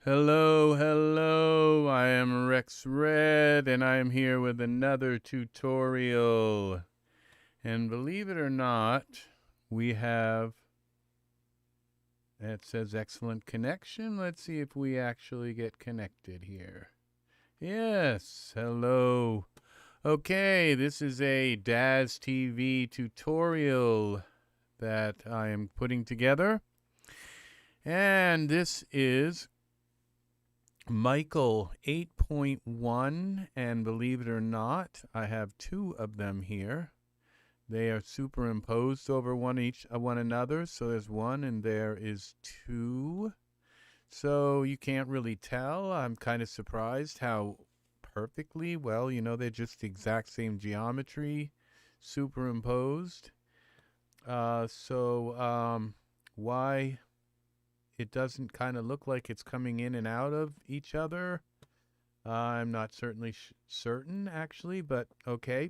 Hello, hello, I am Rex Red and I am here with another tutorial. And believe it or not, we have, it says excellent connection. Let's see if we actually get connected here. Yes, hello. Okay, this is a Daz TV tutorial that I am putting together. And this is Michael 8.1, and believe it or not, I have two of them here. They are superimposed over one another, so there's one and there is two. So you can't really tell. I'm kind of surprised how perfectly, well, they're just the exact same geometry superimposed. Why it doesn't kind of look like it's coming in and out of each other. I'm not certain, actually, but okay.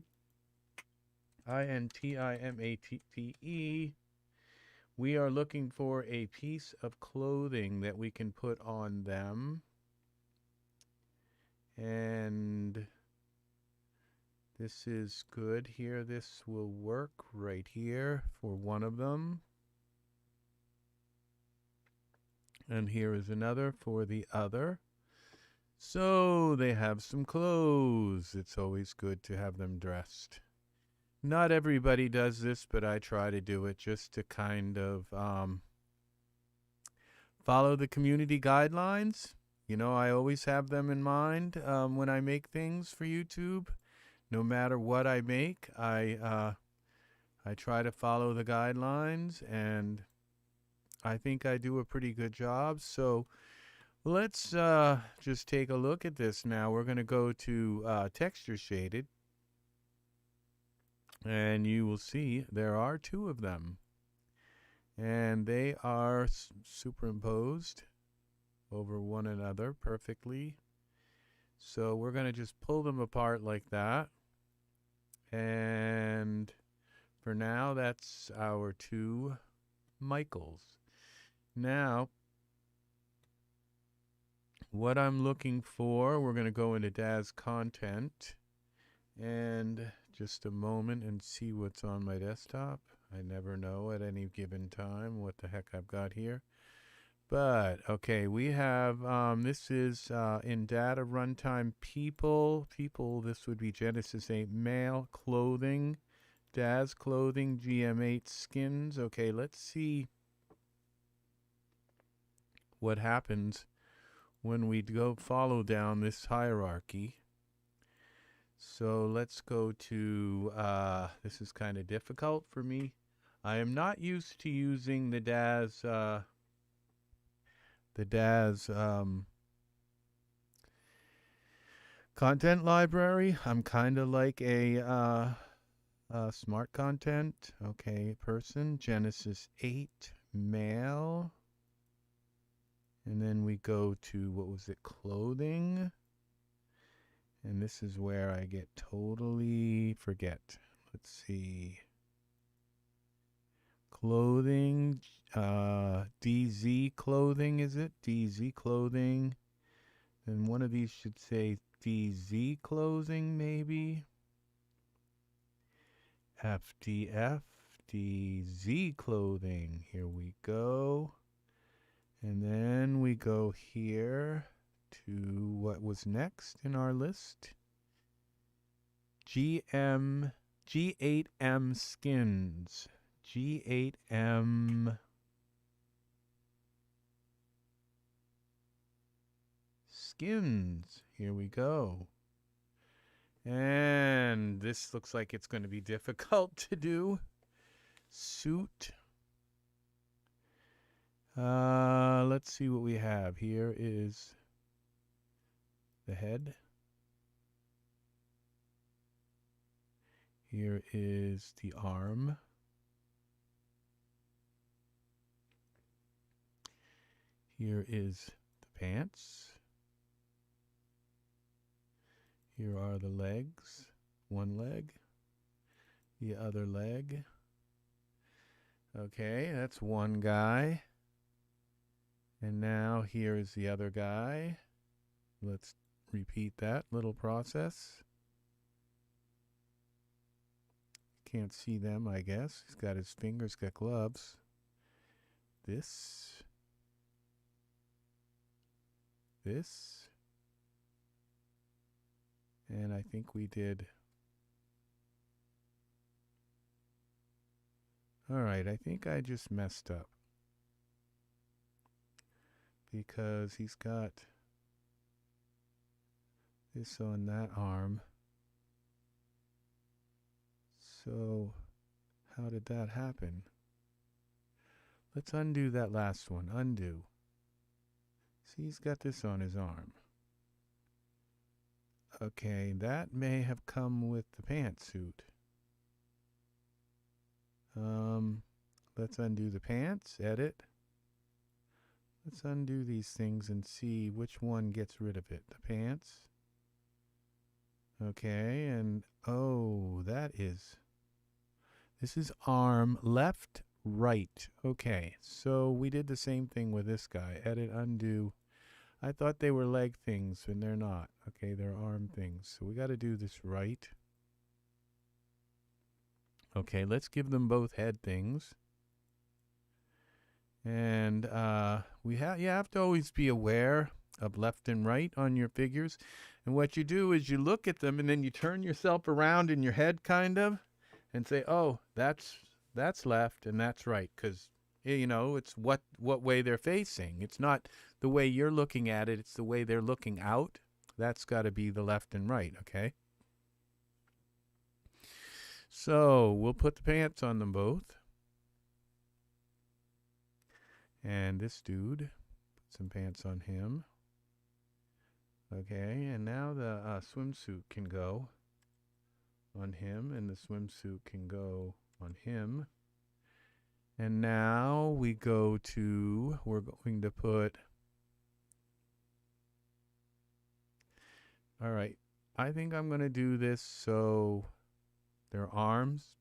INTIMATTE. We are looking for a piece of clothing that we can put on them. And this is good here. This will work right here for one of them. And here is another for the other. So they have some clothes. It's always good to have them dressed. Not everybody does this, but I try to do it just to kind of follow the community guidelines. I always have them in mind when I make things for YouTube. No matter what I make, I try to follow the guidelines, and I think I do a pretty good job. So let's just take a look at this now. We're going to go to texture shaded, and you will see there are two of them, and they are superimposed over one another perfectly. So we're going to just pull them apart like that, and for now that's our two Michaels. Now what I'm looking for, we're going to go into Daz content and just a moment and see what's on my desktop. I never know at any given time what the heck I've got here. But okay, we have this is in data runtime people. This would be Genesis 8 male clothing, Daz clothing, GM8 skins. Okay, let's see what happens when we go follow down this hierarchy. So let's go to, this is kind of difficult for me. I am not used to using the Daz content library. I'm kind of like a smart content, okay, person, Genesis 8, male. And then we go to, what was it, clothing. And this is where I get totally forget. Let's see. Clothing, DZ clothing, is it? DZ clothing. And one of these should say DZ clothing, maybe. FDF, DZ clothing. Here we go. And then we go here to what was next in our list. G8M skins. G8M skins. Here we go. And this looks like it's going to be difficult to do. Suit. Let's see what we have. Here is the head. Here is the arm. Here is the pants. Here are the legs. One leg. The other leg. Okay, that's one guy. And now here is the other guy. Let's repeat that little process. Can't see them, I guess. He's got his fingers, got gloves. This. And I think we did. All right, I think I just messed up. Because he's got this on that arm. So how did that happen? Let's undo that last one. Undo. See, he's got this on his arm. Okay, that may have come with the pantsuit. Let's undo the pants. Edit. Let's undo these things and see which one gets rid of it. The pants. Okay, and oh, this is arm left, right. Okay, so we did the same thing with this guy. Edit, undo. I thought they were leg things, and they're not. Okay, they're arm things. So we got to do this right. Okay, let's give them both head things. And you have to always be aware of left and right on your figures. And what you do is you look at them and then you turn yourself around in your head kind of and say, oh, that's left and that's right, because you know, it's what way they're facing. It's not the way you're looking at it, it's the way they're looking out. That's got to be the left and right, okay? So we'll put the pants on them both. And this dude, put some pants on him. Okay, and now the swimsuit can go on him, and the swimsuit can go on him. And now we're going to put, all right, I think I'm going to do this so their arms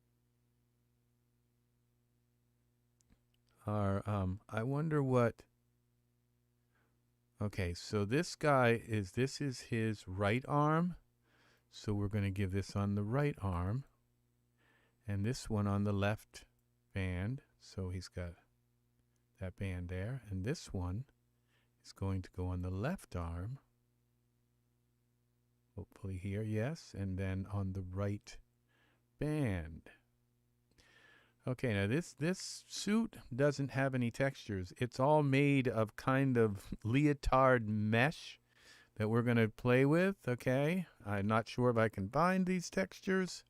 are, I wonder what, okay, so this guy this is his right arm, so we're going to give this on the right arm, and this one on the left band, so he's got that band there, and this one is going to go on the left arm, hopefully here, yes, and then on the right band. Okay, now this suit doesn't have any textures. It's all made of kind of leotard mesh that we're going to play with, okay? I'm not sure if I can find these textures.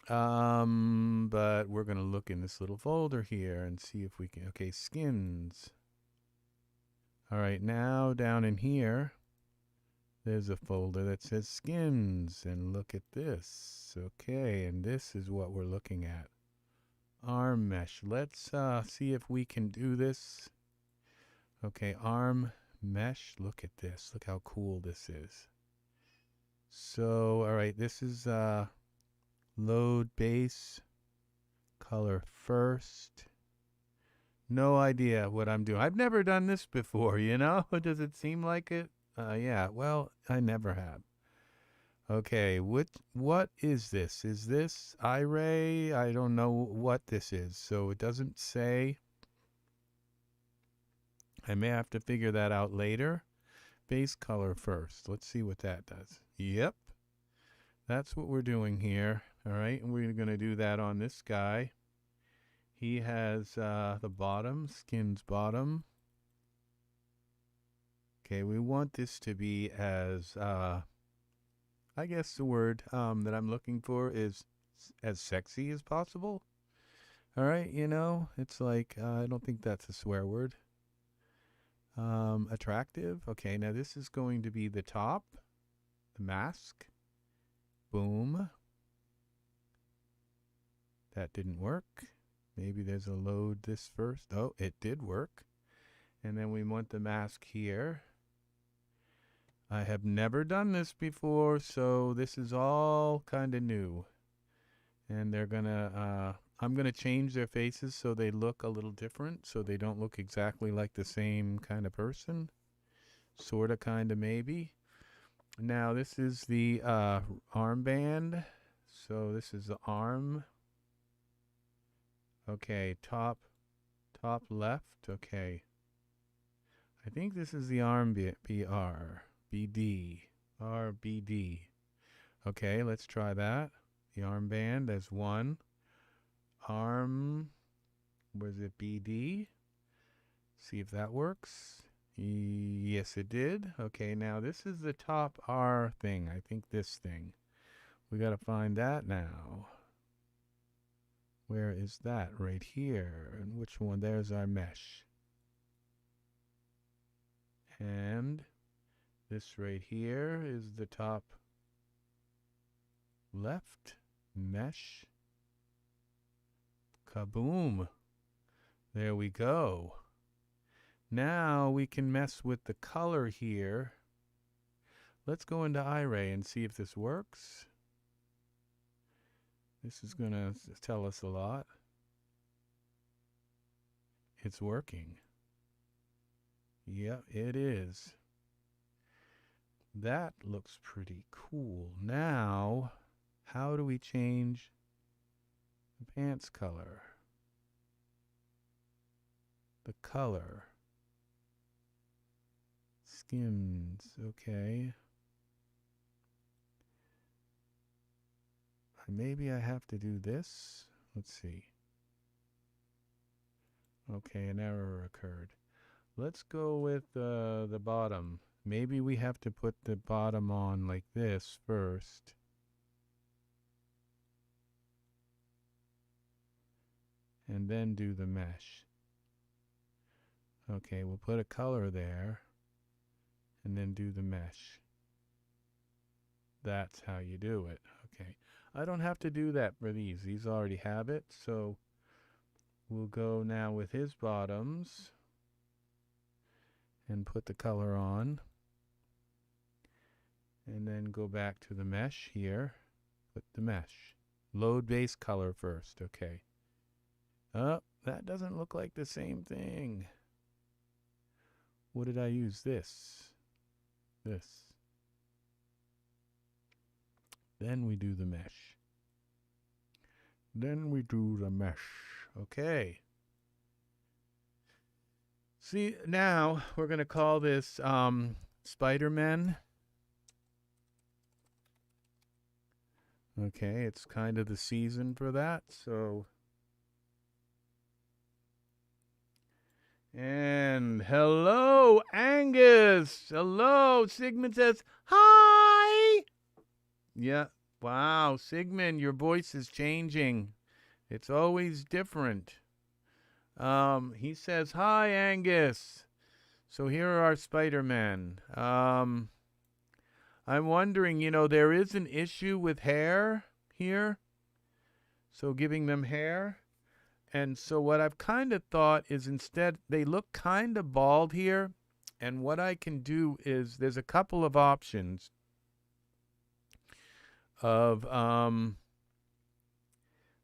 But we're going to look in this little folder here and see if we can, okay, skins. All right, now down in here, there's a folder that says skins, and look at this. Okay, and this is what we're looking at. Arm mesh. Let's see if we can do this. Okay, arm mesh. Look at this. Look how cool this is. So, all right, this is load base, color first. No idea what I'm doing. I've never done this before, you know? Does it seem like it? Yeah, well, I never have. Okay, what is this? Is this Iray? I don't know what this is, so it doesn't say. I may have to figure that out later. Base color first. Let's see what that does. Yep, that's what we're doing here. All right, and we're going to do that on this guy. He has the bottom, skins bottom. Okay, we want this to be as... I guess the word that I'm looking for is as sexy as possible. All right, you know, it's like, I don't think that's a swear word. Attractive. Okay, now this is going to be the top, the mask. Boom. That didn't work. Maybe there's a load this first. Oh, it did work. And then we want the mask here. I have never done this before, so this is all kind of new. And they're gonna, I'm going to change their faces so they look a little different, so they don't look exactly like the same kind of person. Sort of, kind of, maybe. Now, this is the armband. So this is the arm. Okay, top left. Okay. I think this is the arm BD. RBD. Okay, let's try that. The armband, that's one. Arm, was it BD? See if that works. Yes, it did. Okay, now this is the top R thing. I think this thing. We got to find that now. Where is that? Right here. And which one? There's our mesh. And this right here is the top left mesh. Kaboom. There we go. Now we can mess with the color here. Let's go into Iray and see if this works. This is going to tell us a lot. It's working. Yep, it is. That looks pretty cool. Now, how do we change the pants color? The color. Skins, okay. Maybe I have to do this. Let's see. Okay, an error occurred. Let's go with the bottom. Maybe we have to put the bottom on like this first. And then do the mesh. Okay, we'll put a color there. And then do the mesh. That's how you do it. Okay. I don't have to do that for these. These already have it. So we'll go now with his bottoms. And put the color on. And then go back to the mesh here. Put the mesh. Load base color first. Okay. Oh, that doesn't look like the same thing. What did I use? This. Then we do the mesh. Okay. See, now we're going to call this Spider-Man. Okay, it's kind of the season for that, so. And hello, Angus. Hello, Sigmund says, hi. Yeah, wow, Sigmund, your voice is changing. It's always different. He says, hi, Angus. So here are our Spider-Men. I'm wondering, there is an issue with hair here. So giving them hair. And so what I've kind of thought is instead, they look kind of bald here. And what I can do is there's a couple of options of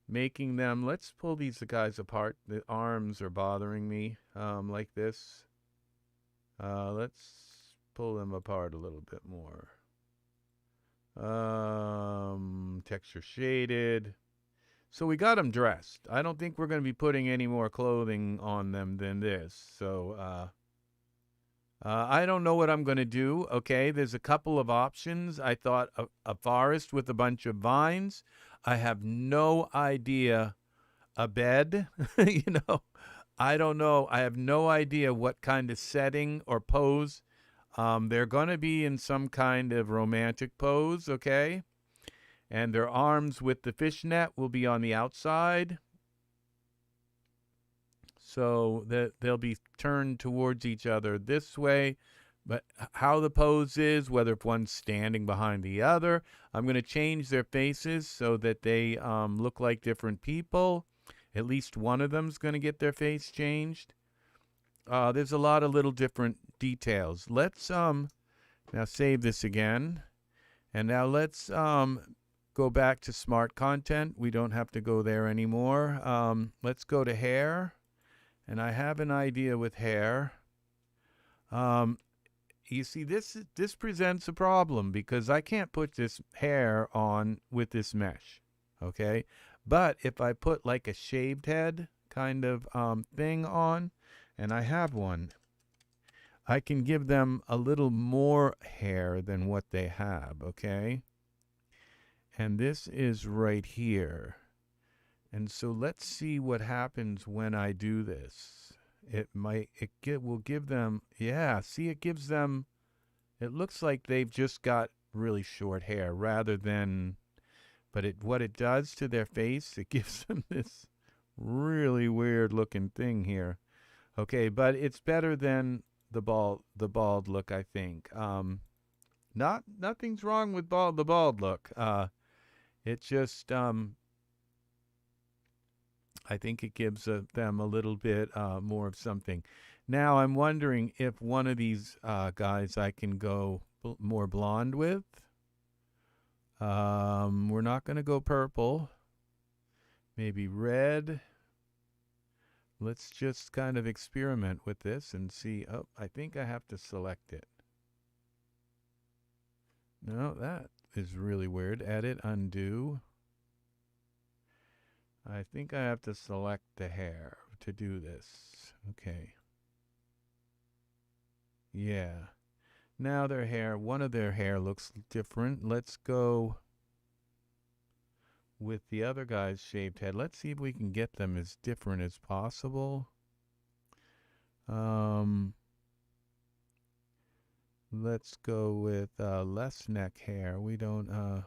making them, let's pull these guys apart. The arms are bothering me like this. Let's pull them apart a little bit more. Texture shaded. So we got them dressed. I don't think we're going to be putting any more clothing on them than this. So I don't know what I'm going to do. Okay, there's a couple of options. I thought a forest with a bunch of vines. I have no idea. A bed, I don't know. I have no idea what kind of setting or pose. They're going to be in some kind of romantic pose, okay? And their arms with the fishnet will be on the outside. So that they'll be turned towards each other this way. But how the pose is, whether if one's standing behind the other, I'm going to change their faces so that they look like different people. At least one of them's going to get their face changed. There's a lot of little different details. Let's now save this again. And now let's go back to smart content. We don't have to go there anymore. Let's go to hair. And I have an idea with hair. You see, this presents a problem because I can't put this hair on with this mesh, okay? But if I put like a shaved head kind of thing on, and I have one, I can give them a little more hair than what they have, okay? And this is right here. And so let's see what happens when I do this. Will give them, yeah, see, it gives them, it looks like they've just got really short hair rather than, but what it does to their face, it gives them this really weird looking thing here. Okay, but it's better than the bald look, I think. Nothing's wrong with the bald look. It just, I think it gives them a little bit more of something. Now I'm wondering if one of these guys I can go more blonde with. We're not going to go purple. Maybe red. Let's just kind of experiment with this and see. Oh, I think I have to select it. No, that is really weird. Edit, undo. I think I have to select the hair to do this. Okay. Yeah. Now their hair, one of their hair looks different. Let's go with the other guy's shaved head. Let's see if we can get them as different as possible. Let's go with less neck hair. We don't,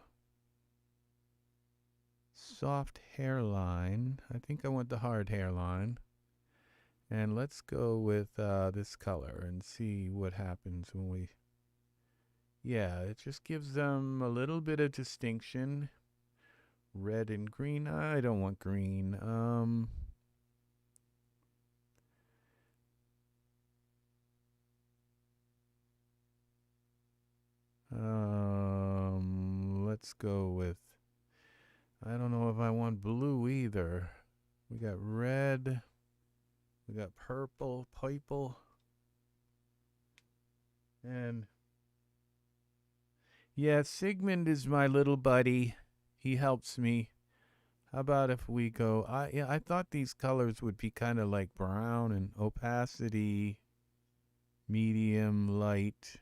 soft hairline. I think I want the hard hairline. And let's go with this color and see what happens when we, yeah, it just gives them a little bit of distinction. Red and green. I don't want green. Let's go with, I don't know if I want blue either. We got red. We got purple, and yeah, Sigmund is my little buddy. He helps me. How about if we go, I thought these colors would be kind of like brown and opacity, medium, light.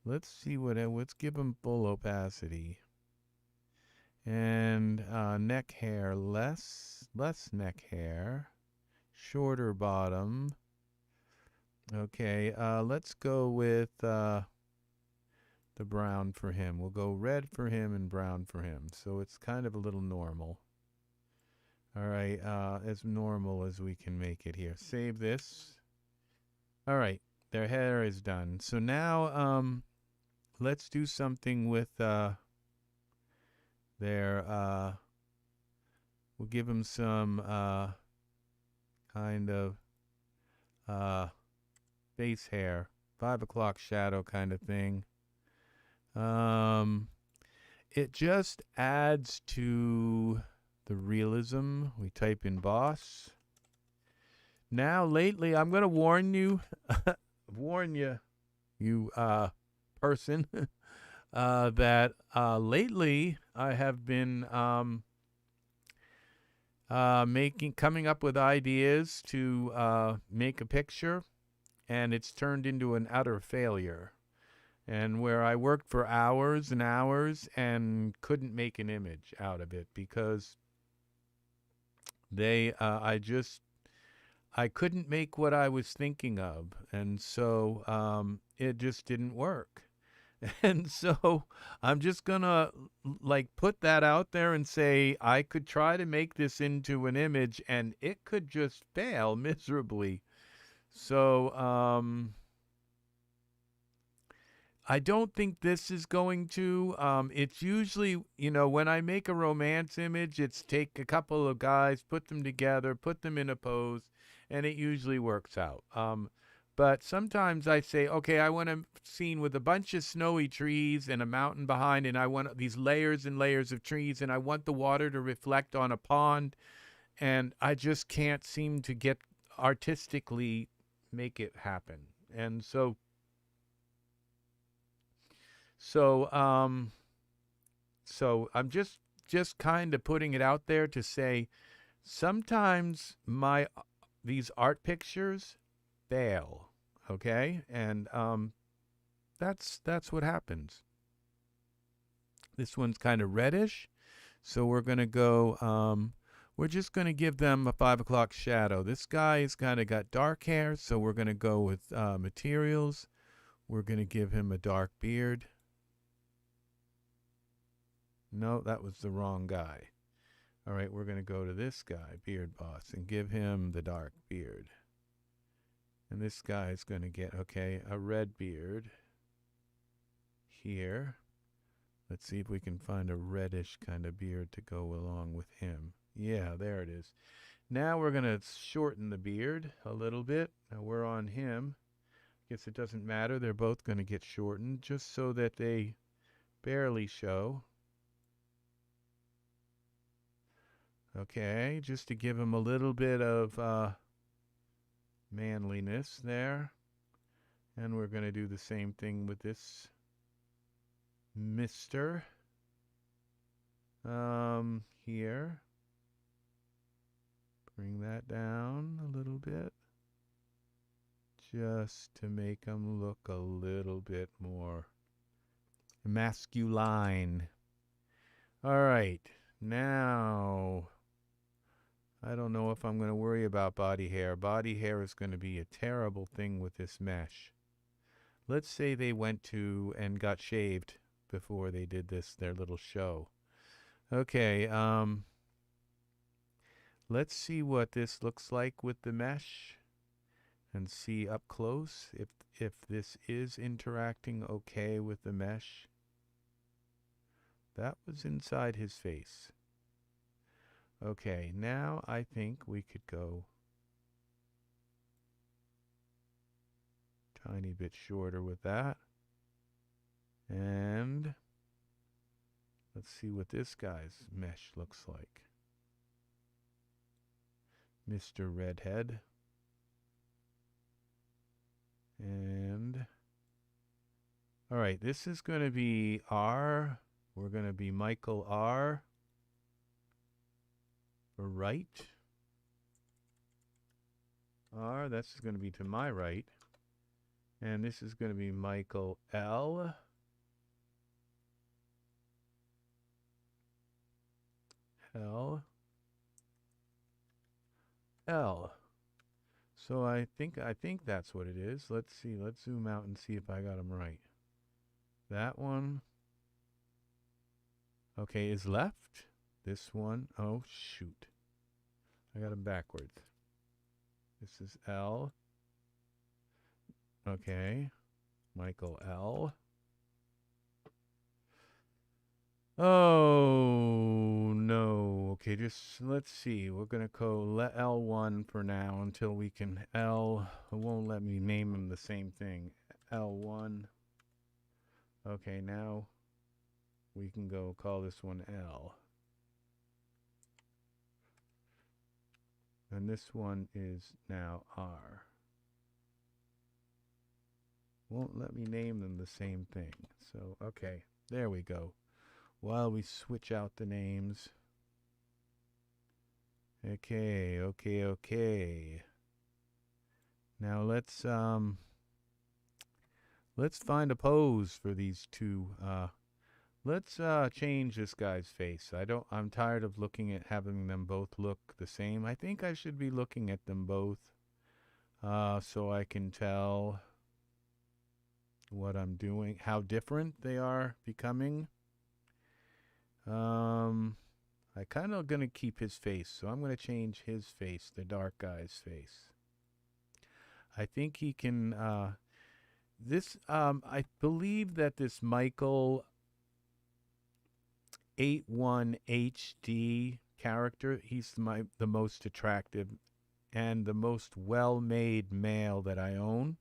Let's see let's give them full opacity. And neck hair, less neck hair. Shorter bottom. Okay, let's go with the brown for him. We'll go red for him and brown for him. So it's kind of a little normal. All right, as normal as we can make it here. Save this. All right, their hair is done. So now let's do something with their, we'll give them some kind of face hair, 5 o'clock shadow kind of thing. It just adds to the realism. We type in boss. Now lately, I'm going to warn you, you person, that lately I have been coming up with ideas to make a picture, and it's turned into an utter failure. And where I worked for hours and hours and couldn't make an image out of it because I couldn't make what I was thinking of, and so it just didn't work. And so I'm just gonna put that out there and say I could try to make this into an image and it could just fail miserably. So I don't think this is going to. It's usually, when I make a romance image, it's take a couple of guys, put them together, put them in a pose, and it usually works out. But sometimes I say, okay, I want a scene with a bunch of snowy trees and a mountain behind, and I want these layers and layers of trees, and I want the water to reflect on a pond, and I just can't seem to get artistically make it happen. And so so I'm just kind of putting it out there to say sometimes my these art pictures fail, okay? And that's what happens. This one's kind of reddish, so we're going to go we're just going to give them a 5 o'clock shadow. This guy has kind of got dark hair, so we're going to go with materials. We're going to give him a dark beard. No, that was the wrong guy. All right, we're going to go to this guy, Beard Boss, and give him the dark beard. And this guy is going to get, okay, a red beard here. Let's see if we can find a reddish kind of beard to go along with him. Yeah, there it is. Now we're going to shorten the beard a little bit. Now we're on him. Guess it doesn't matter. They're both going to get shortened just so that they barely show. Okay, just to give him a little bit of manliness there. And we're going to do the same thing with this Mr. Here. Bring that down a little bit. Just to make him look a little bit more masculine. All right, now I don't know if I'm going to worry about body hair. Body hair is going to be a terrible thing with this mesh. Let's say they went to and got shaved before they did this, their little show. Okay, let's see what this looks like with the mesh and see up close if this is interacting okay with the mesh. That was inside his face. Okay, now I think we could go tiny bit shorter with that. And let's see what this guy's mesh looks like. Mr. Redhead. And all right, this is going to be R. We're going to be Michael R. for right. R, that's going to be to my right. And this is going to be Michael L. L. L. So I think that's what it is. Let's see. Let's zoom out and see if I got them right. That one. Okay, is left. This one. Oh, shoot. I got them backwards. This is L. Okay. Michael L. Oh, no. Okay, just let's see. We're going to go L1 for now until we can L. It won't let me name them the same thing. L1. Okay, now we can go call this one L. And this one is now R. Won't let me name them the same thing. So, okay, there we go. While we switch out the names. Okay. Now let's find a pose for these two. Let's change this guy's face. I'm tired of looking at having them both look the same. I think I should be looking at them both so I can tell what I'm doing, how different they are becoming. I kind of gonna keep his face, so I'm gonna change his face, the dark guy's face. I think he can. I believe that this Michael 81 HD character, he's the most attractive and the most well-made male that I own.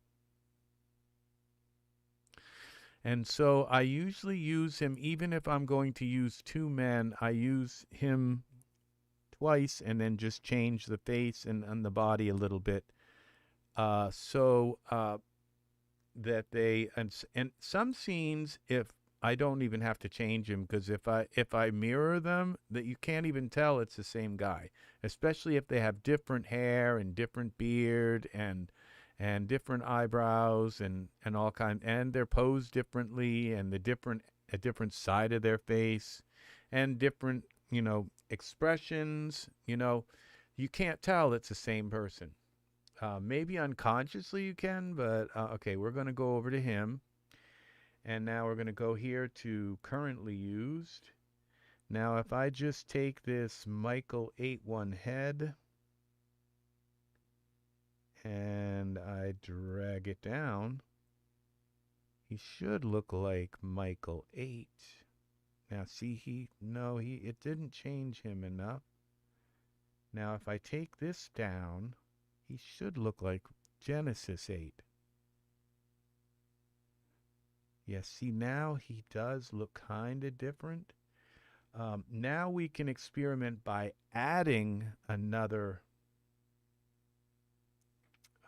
And so I usually use him, even if I'm going to use two men, I use him twice and then just change the face and the body a little bit. So that and some scenes, if I don't even have to change him, because if I mirror them, that you can't even tell it's the same guy, especially if they have different hair and different beard and different eyebrows and all kind, and they're posed differently, and a different side of their face and different, expressions, you can't tell it's the same person. Maybe unconsciously you can, but okay, we're going to go over to him. And now we're going to go here to currently used. Now, if I just take this Michael 81 head and I drag it down, he should look like Michael 8. Now, see, it didn't change him enough. Now, if I take this down, he should look like Genesis 8. Yes, see, now he does look kind of different. Now we can experiment by adding another.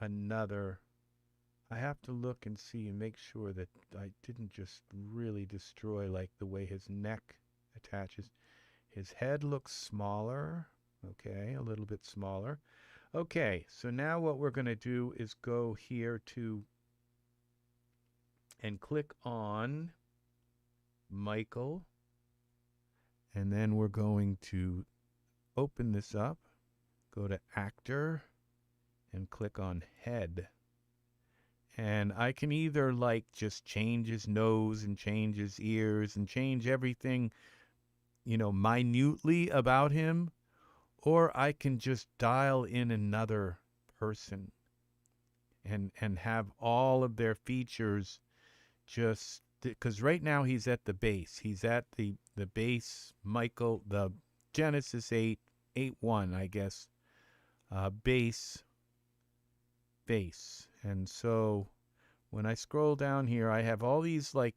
I have to look and see and make sure that I didn't just really destroy like the way his neck attaches. His head looks smaller. Okay, a little bit smaller. Okay, so now what we're going to do is go here to and click on Michael. And then we're going to open this up, go to Actor, and click on Head. And I can either like just change his nose and change his ears and change everything, minutely about him, or I can just dial in another person and have all of their features just because right now he's at the base. He's at the base, Michael, the Genesis 8.1, I guess, base. And so when I scroll down here, I have all these like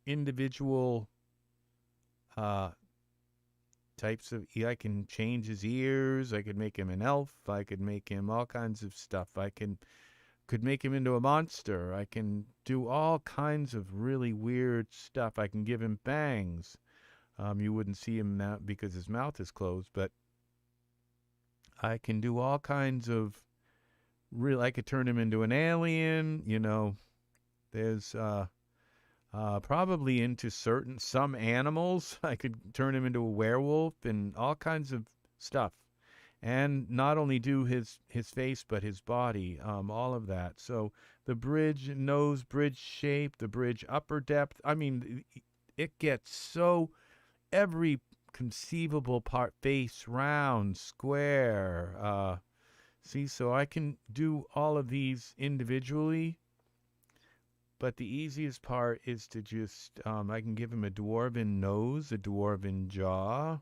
individual types of, I can change his ears. I could make him an elf. I could make him all kinds of stuff. I could make him into a monster. I can do all kinds of really weird stuff. I can give him bangs. You wouldn't see him now because his mouth is closed, but I can do all kinds of I could turn him into an alien. There's probably into some animals. I could turn him into a werewolf and all kinds of stuff. And not only do his face, but his body, all of that. So the nose bridge shape, the bridge upper depth. I mean, it gets so every conceivable part, face, round, square. See, so I can do all of these individually. But the easiest part is to just, I can give him a dwarven nose, a dwarven jaw.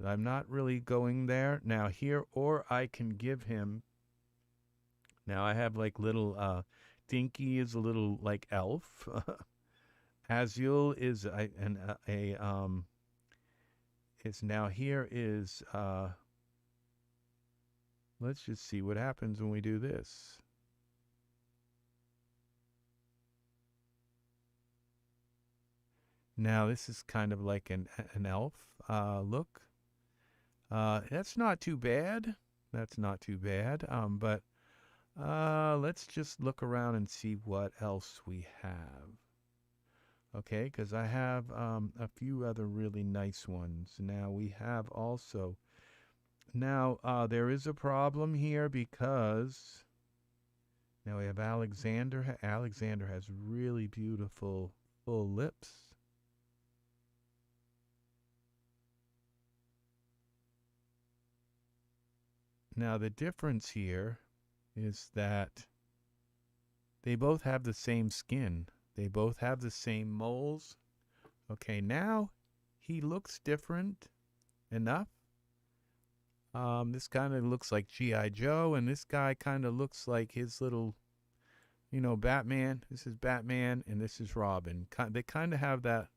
I'm not really going there now here, or I can give him. Now I have like little Dinky is a little like elf. Azul is is now here is let's just see what happens when we do this. Now this is kind of like an elf look. That's not too bad. That's not too bad. But let's just look around and see what else we have. Okay, because I have a few other really nice ones. Now we have also. Now there is a problem here because now we have Alexander. Alexander has really beautiful full lips. Now the difference here is that they both have the same skin. They both have the same moles. Okay, now he looks different enough. This kind of looks like G.I. Joe, and this guy kind of looks like his little You know, Batman. This is Batman, and this is Robin. They kind of have that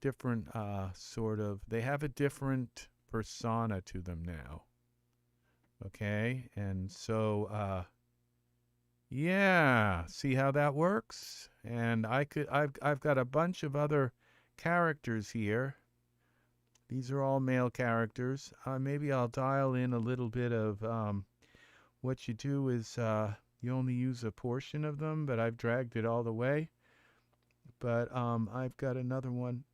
different sort of. They have a different persona to them now. Okay, and so yeah, see how that works? And I've got a bunch of other characters here. These are all male characters. Maybe I'll dial in a little bit of what you do is you only use a portion of them, but I've dragged it all the way. But I've got another one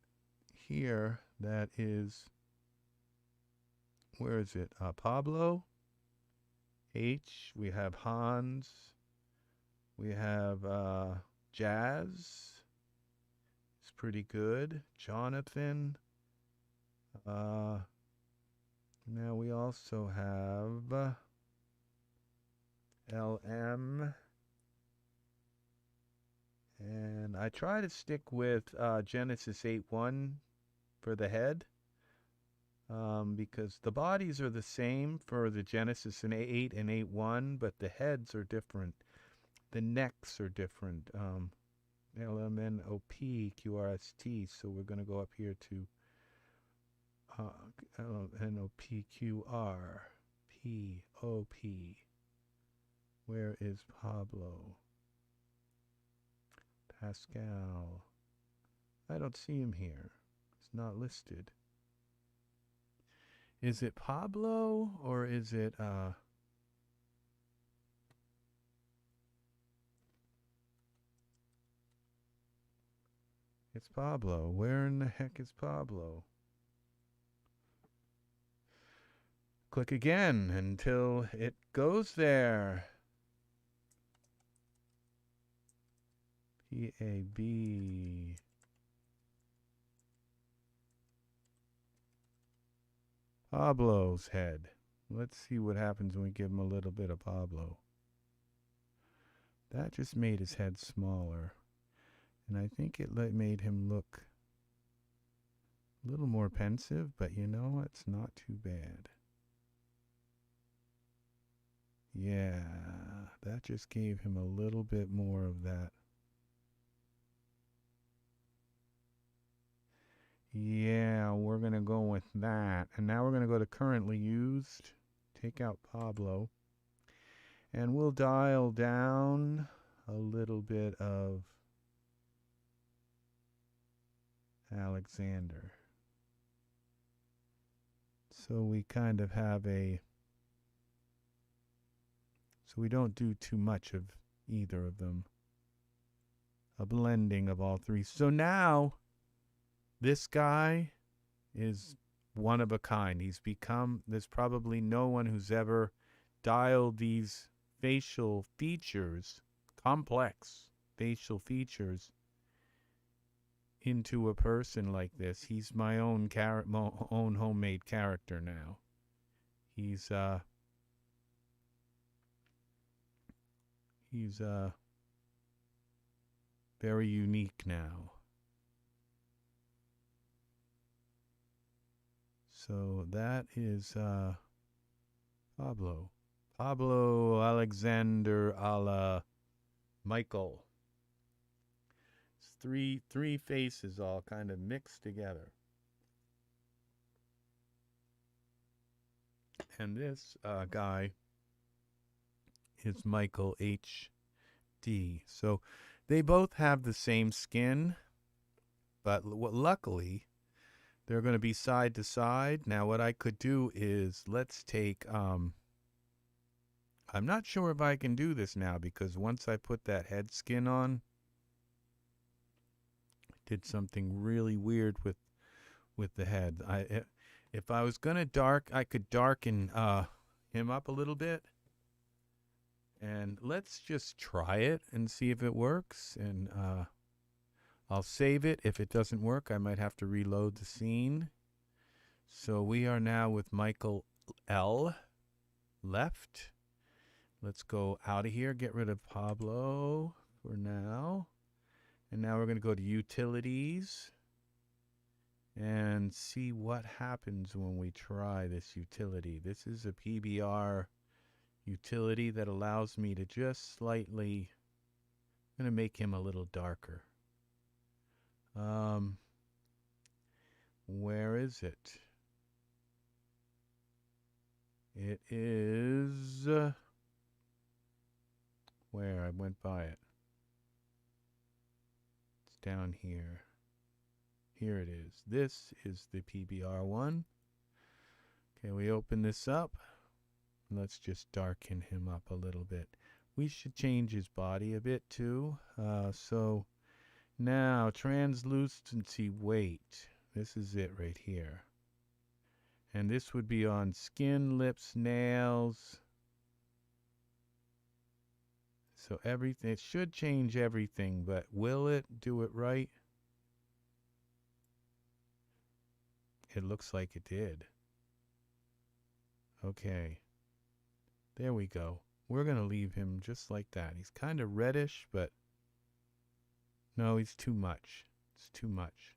here that is, where is it? Pablo, H. We have Hans. We have Jazz. It's pretty good. Jonathan. Now we also have LM. And I try to stick with Genesis 8.1 for the head. Because the bodies are the same for the Genesis in 8 and 8.1, but the heads are different. The necks are different. LMNOP QRST. So we're going to go up here to LMNOPQR POP. Where is Pablo? Pascal. I don't see him here. It's not listed. Is it Pablo or is it it's Pablo. Where in the heck is Pablo? Click again until it goes there. PAB. Pablo's head. Let's see what happens when we give him a little bit of Pablo. That just made his head smaller. And I think it made him look a little more pensive, but you know, it's not too bad. Yeah, that just gave him a little bit more of that. Yeah, we're going to go with that. And now we're going to go to currently used. Take out Pablo. And we'll dial down a little bit of Alexander. So we kind of have a... So we don't do too much of either of them. A blending of all three. So now... This guy is one of a kind. He's become, there's probably no one who's ever dialed these facial features, complex facial features, into a person like this. He's my own own homemade character now. He's very unique now. So that is Pablo. Pablo Alexander a la Michael. It's three faces all kind of mixed together. And this guy is Michael HD. So they both have the same skin, but luckily they're going to be side to side. Now what I could do is, let's take, I'm not sure if I can do this now, because once I put that head skin on, I did something really weird with the head. If I was going to I could darken him up a little bit. And let's just try it and see if it works. And I'll save it. If it doesn't work, I might have to reload the scene. So we are now with Michael L. left. Let's go out of here. Get rid of Pablo for now. And now we're going to go to Utilities and see what happens when we try this utility. This is a PBR utility that allows me to just slightly I'm going to make him a little darker. Where is it? It is where I went by it. It's down here. Here it is. This is the PBR one. Okay, we open this up. Let's just darken him up a little bit. We should change his body a bit too. So now translucency weight. This is it right here. And this would be on skin, lips, nails. So everything, it should change everything, but will it do it right? It looks like it did. Okay. There we go. We're going to leave him just like that. He's kind of reddish, but no, he's too much. It's too much.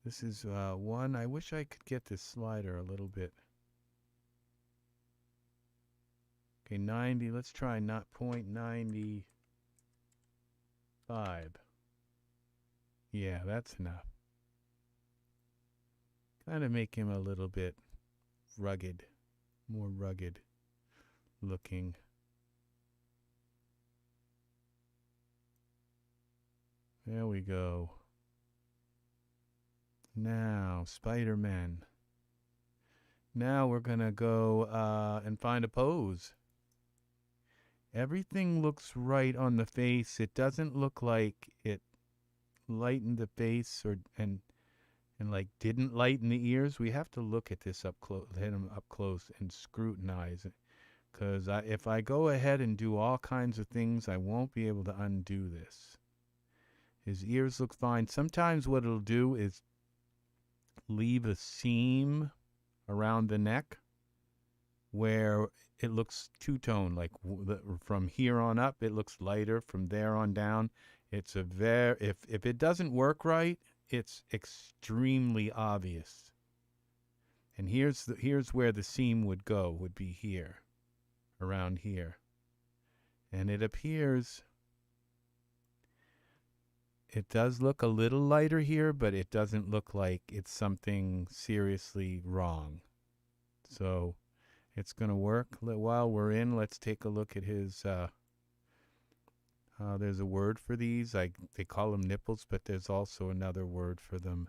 This is one. I wish I could get this slider a little bit. Okay, 90. Let's try not 0.95. Yeah, that's enough. Kind of make him a little bit rugged, more rugged looking. There we go. Now, Spider-Man. Now we're going to go and find a pose. Everything looks right on the face. It doesn't look like it lightened the face and like didn't lighten the ears. We have to look at this up close, hit him up close and scrutinize it. Because if I go ahead and do all kinds of things, I won't be able to undo this. His ears look fine. Sometimes what it'll do is leave a seam around the neck where it looks two-tone. Like from here on up, it looks lighter. From there on down, it's a if it doesn't work right, it's extremely obvious. And here's where the seam would go, would be here, around here. And it appears it does look a little lighter here, but it doesn't look like it's something seriously wrong. So it's going to work. While we're in, let's take a look at his there's a word for these. They call them nipples, but there's also another word for them.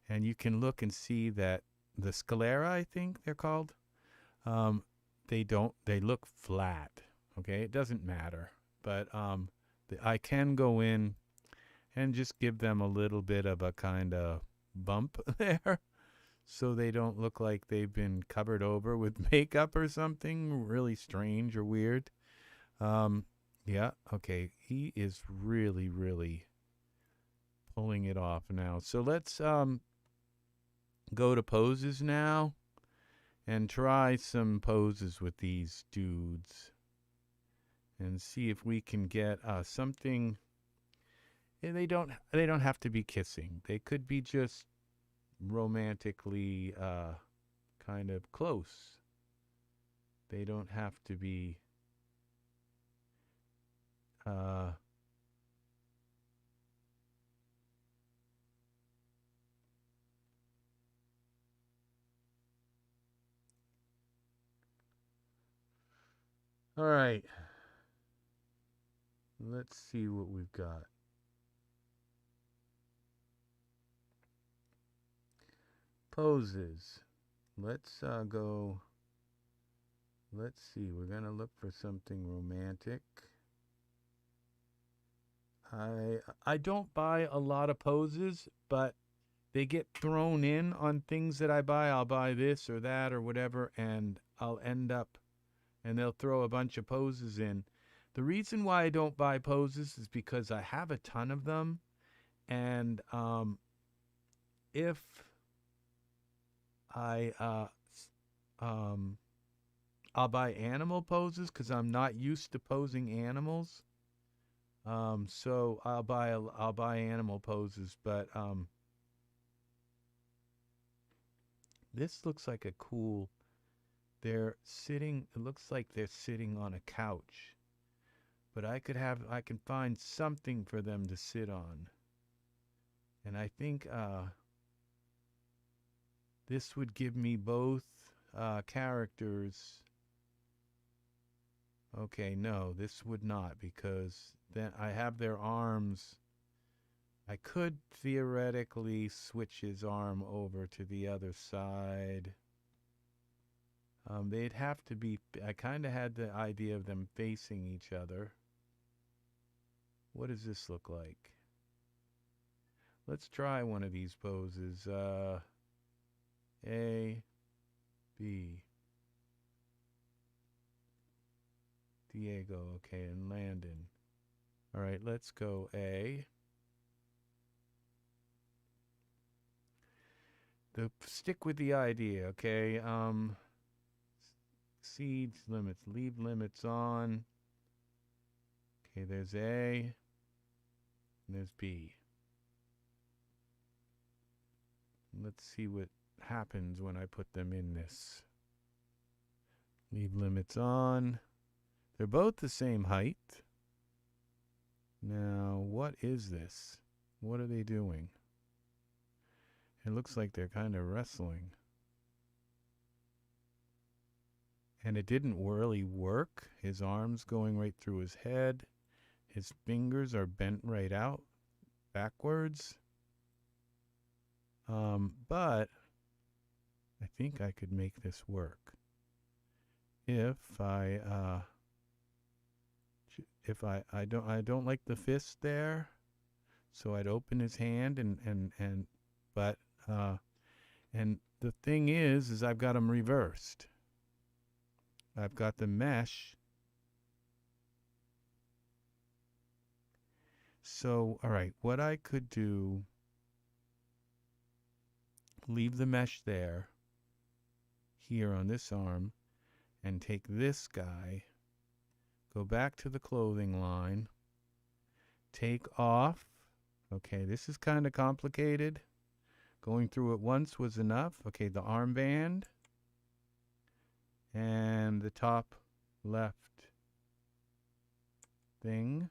And you can look and see that the sclera, I think they're called, they look flat. Okay, it doesn't matter. But I can go in and just give them a little bit of a kind of bump there so they don't look like they've been covered over with makeup or something really strange or weird. Yeah, okay, he is really, really pulling it off now. So let's go to poses now and try some poses with these dudes and see if we can get something. They don't have to be kissing. They could be just romantically kind of close. They don't have to be all right. Let's see what we've got. Poses. Let's go. Let's see. We're going to look for something romantic. I don't buy a lot of poses, but they get thrown in on things that I buy. I'll buy this or that or whatever, and I'll end up, and they'll throw a bunch of poses in. The reason why I don't buy poses is because I have a ton of them, and if I'll buy animal poses because I'm not used to posing animals. So I'll buy animal poses, but this looks like a cool they're sitting, it looks like they're sitting on a couch. But I can find something for them to sit on. And I think this would give me both characters. Okay, no, this would not, because then I have their arms. I could theoretically switch his arm over to the other side. They'd have to be, I kind of had the idea of them facing each other. What does this look like? Let's try one of these poses. A, B. Diego, okay, and Landon. All right, let's go A. Stick with the idea, okay? Seeds, limits, leave limits on. Okay, there's A, and there's B. Let's see what happens when I put them in this. Leave limits on. They're both the same height. Now, what is this? What are they doing? It looks like they're kind of wrestling. And it didn't really work. His arms going right through his head. His fingers are bent right out, backwards. But I think I could make this work if I don't like the fist there, so I'd open his hand and the thing is I've got them reversed. I've got the mesh. So, all right, what I could do, leave the mesh there, here on this arm, and take this guy, go back to the clothing line, take off. Okay, this is kind of complicated. Going through it once was enough. Okay, the armband and the top left thing,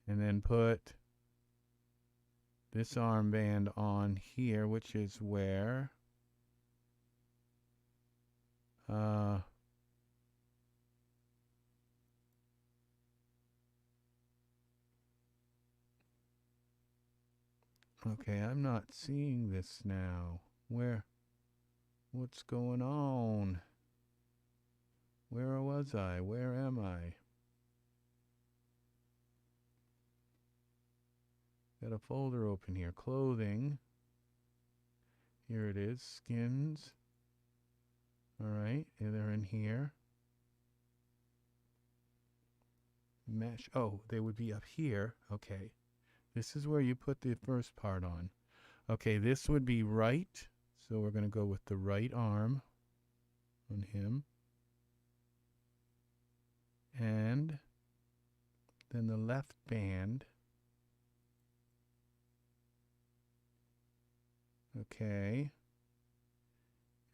and then put this armband on here, which is where okay, I'm not seeing this now. What's going on? Where was I? Where am I? Got a folder open here. Clothing. Here it is. Skins. All right, they're in here. Mesh. Oh, they would be up here. Okay. This is where you put the first part on. Okay, this would be right. So we're going to go with the right arm on him. And then the left band. Okay.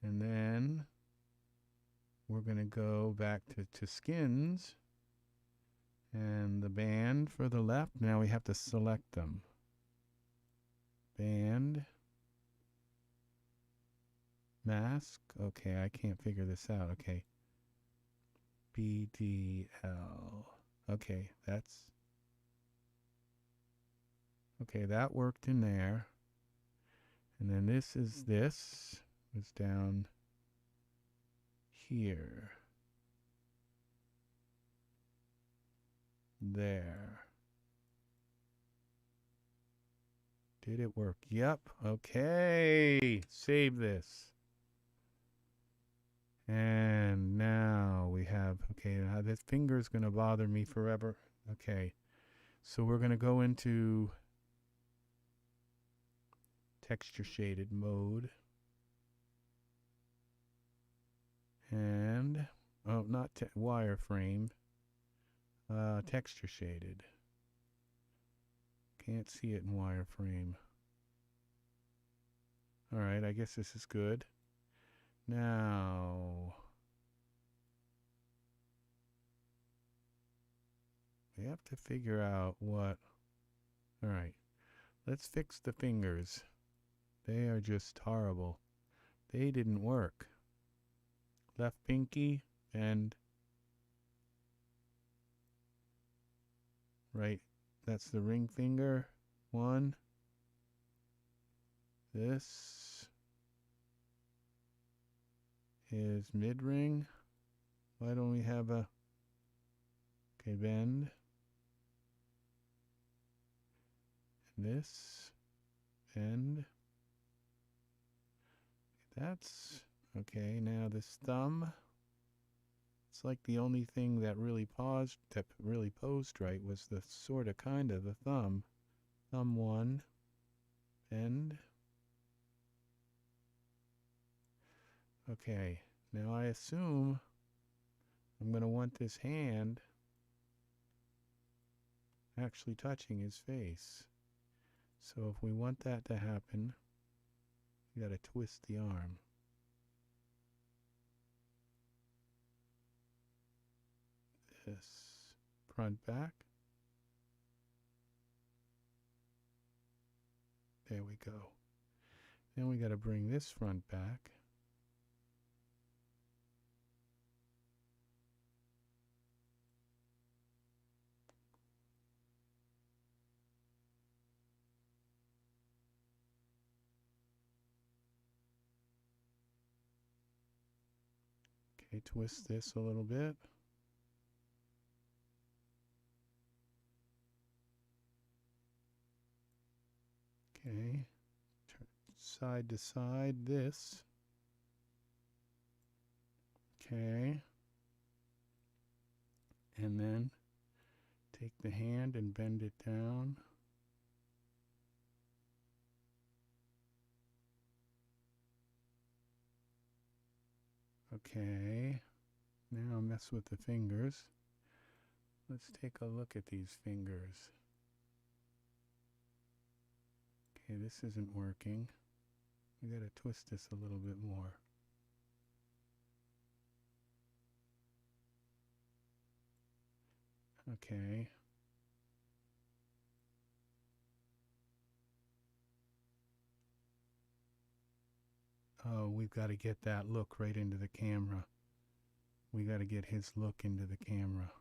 And then we're going to go back to skins. And the band for the left. Now we have to select them. Band. Mask. Okay, I can't figure this out. Okay. BDL. Okay, okay, that worked in there. And then this is down here. There. Did it work? Yep. Okay. Save this. And now we have, okay, now this finger is going to bother me forever. Okay. So we're going to go into texture shaded mode. And, oh, not wireframe. Texture shaded. Can't see it in wireframe. Alright, I guess this is good. Now, we have to figure out what. All right, let's fix the fingers. They are just horrible. They didn't work. Left pinky and right, that's the ring finger. One. This is mid ring. Why don't we have a, okay, bend. This, bend. That's, okay, now this thumb. It's like the only thing that really posed right was the sort of kind of the thumb. Thumb one, bend. Okay, now I assume I'm going to want this hand actually touching his face. So if we want that to happen, we got to twist the arm. This front back. There we go. Then we got to bring this front back. Okay, twist this a little bit. Okay, turn side to side this. Okay, and then take the hand and bend it down. Okay, now mess with the fingers. Let's take a look at these fingers. Okay, this isn't working. We gotta twist this a little bit more. Okay. Oh, we've got to get that look right into the camera. We got to get his look into the camera.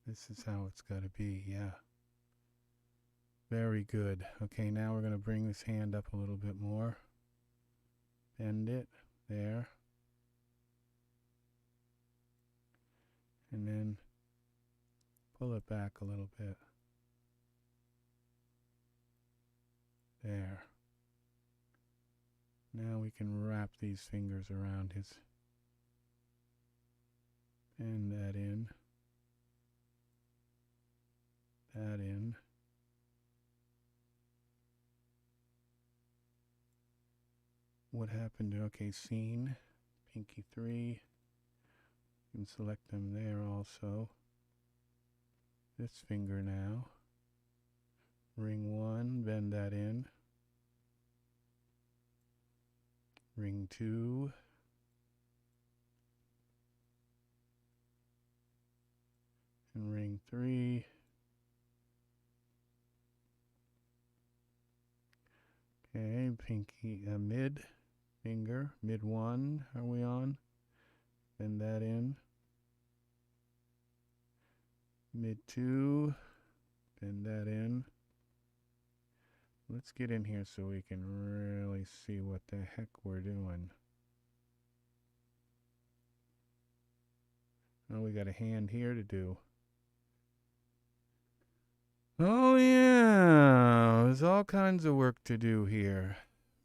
This is how it's got to be, yeah. Very good. Okay, now we're going to bring this hand up a little bit more. Bend it, there. And then pull it back a little bit. There. Now we can wrap these fingers around his. Bend that in. That in. What happened to, okay, scene, pinky 3. You can select them there also. This finger now. Ring 1, bend that in. Ring 2. And ring 3. Okay, pinky, mid finger, mid 1 are we on? Bend that in. Mid 2, bend that in. Let's get in here so we can really see what the heck we're doing. Oh, we got a hand here to do. Oh yeah, there's all kinds of work to do here.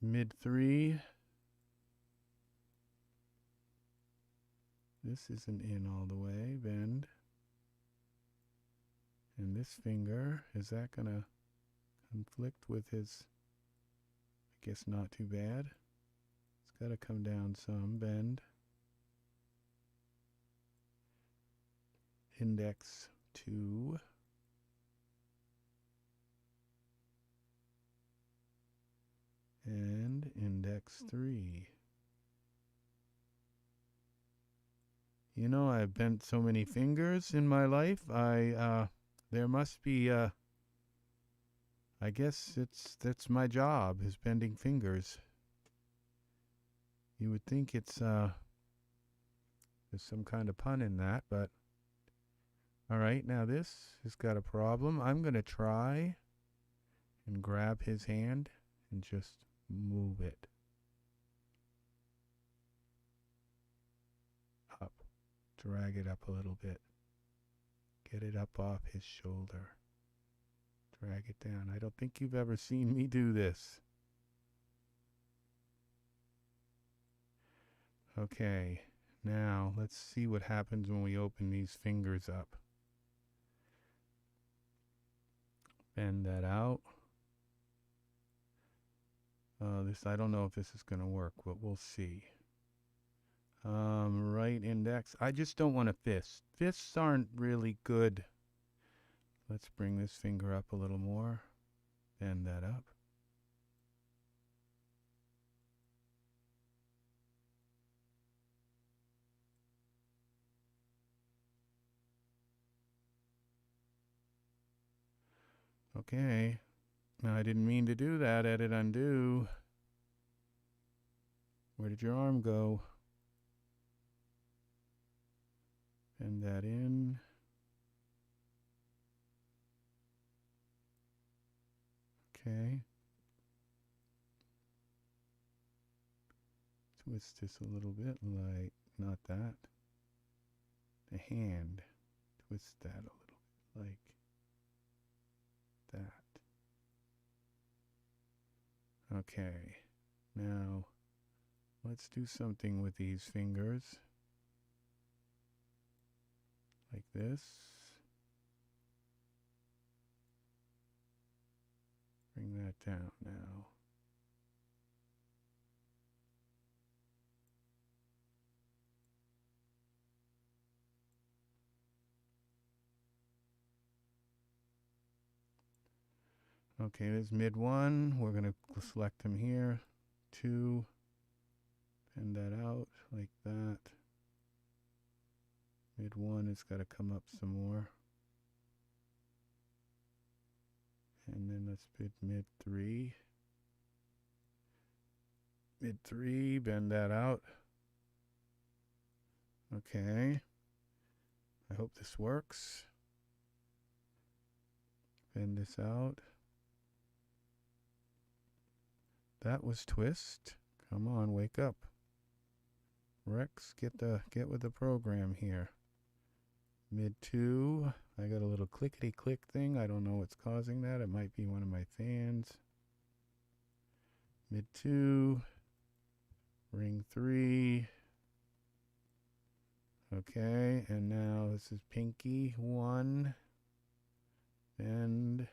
Mid 3. This isn't in all the way, bend. And this finger, is that gonna conflict with his, I guess not too bad. It's gotta come down some, bend. Index 2. And index EZ3. You know, I've bent so many fingers in my life. There must be, I guess that's my job, is bending fingers. You would think it's, there's some kind of pun in that, but all right, now this has got a problem. I'm going to try and grab his hand and just move it up. Drag it up a little bit. Get it up off his shoulder. Drag it down. I don't think you've ever seen me do this. Okay, now let's see what happens when we open these fingers up. Bend that out. I don't know if this is going to work, but we'll see. Right index. I just don't want a fist. Fists aren't really good. Let's bring this finger up a little more. Bend that up. Okay. Now I didn't mean to do that. Edit undo. Where did your arm go? Bend that in. Okay. Twist this a little bit, like, not that. The hand. Twist that a little bit, like that. Okay. Now, let's do something with these fingers. Like this. Bring that down now. Okay, there's mid 1. We're going to select him here. 2. Bend that out like that. Mid 1 has got to come up some more. And then let's bid mid 3. Mid 3, bend that out. Okay. I hope this works. Bend this out. That was twist. Come on, wake up. Rex, get with the program here. Mid 2. I got a little clickety click thing. I don't know what's causing that. It might be one of my fans. Mid 2. Ring 3. Okay, and now this is pinky 1. Bend.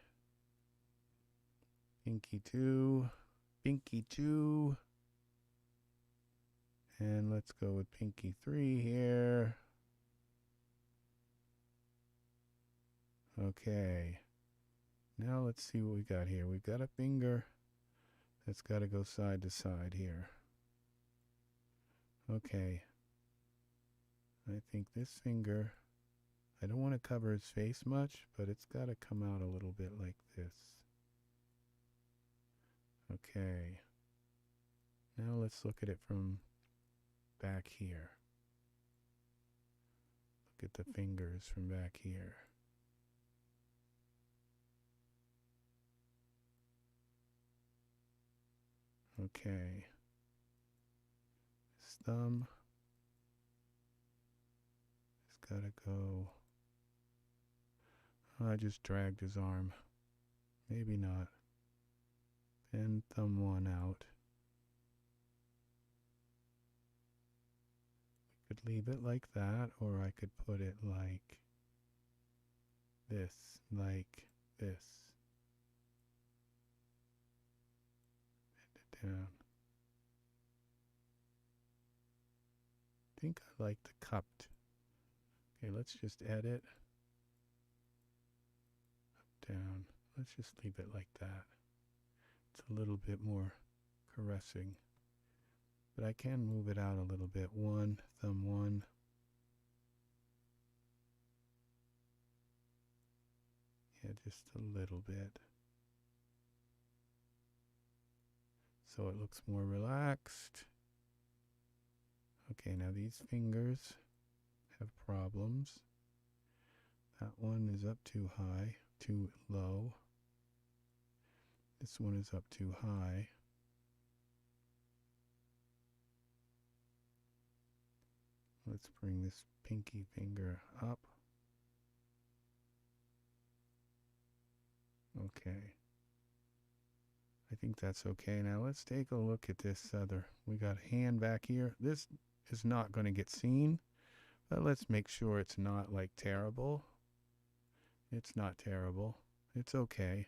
Pinky 2. Pinky 2. And let's go with pinky 3 here. Okay. Now let's see what we got here. We've got a finger that's got to go side to side here. Okay. I think this finger, I don't want to cover his face much, but it's got to come out a little bit like this. Okay. Now let's look at it from back here. Look at the fingers from back here. Okay. His thumb has got to go. I just dragged his arm. Maybe not. Bend thumb 1 out. We could leave it like that, or I could put it like this, like this. Bend it down. I think I like the cupped. Okay, let's just edit. Up, down. Let's just leave it like that. It's a little bit more caressing. but I can move it out a little bit. One, thumb one. Yeah, just a little bit. So it looks more relaxed. Okay, now these fingers have problems. That one is up too high, too low. This one is up too high. Let's bring this pinky finger up. Okay. I think that's okay. Now let's take a look at this other. We got a hand back here. This is not going to get seen, but let's make sure it's not like terrible. It's not terrible. It's okay.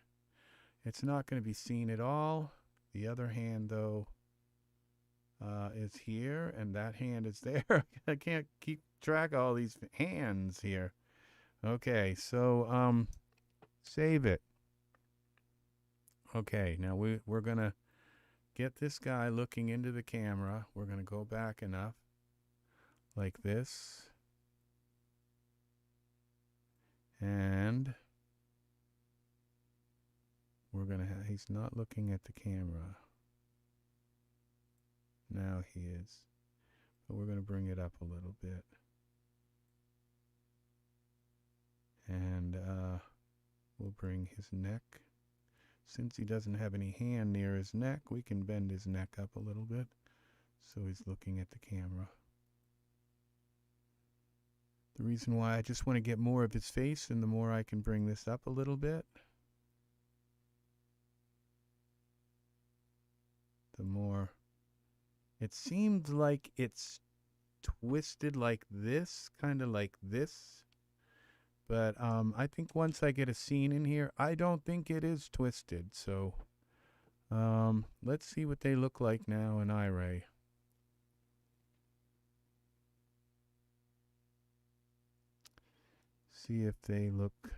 It's not going to be seen at all. The other hand, though, is here, and that hand is there. I can't keep track of all these hands here. Okay, so save it. Okay, now we're going to get this guy looking into the camera. We're going to go back enough, like this. And we're going to have, he's not looking at the camera. Now he is. But we're going to bring it up a little bit. And we'll bring his neck. Since he doesn't have any hand near his neck, we can bend his neck up a little bit so he's looking at the camera. The reason why I just want to get more of his face, and the more I can bring this up a little bit, the more. It seems like it's twisted like this, kind of like this. But I think once I get a scene in here, I don't think it is twisted. So let's see what they look like now in Iray. See if they look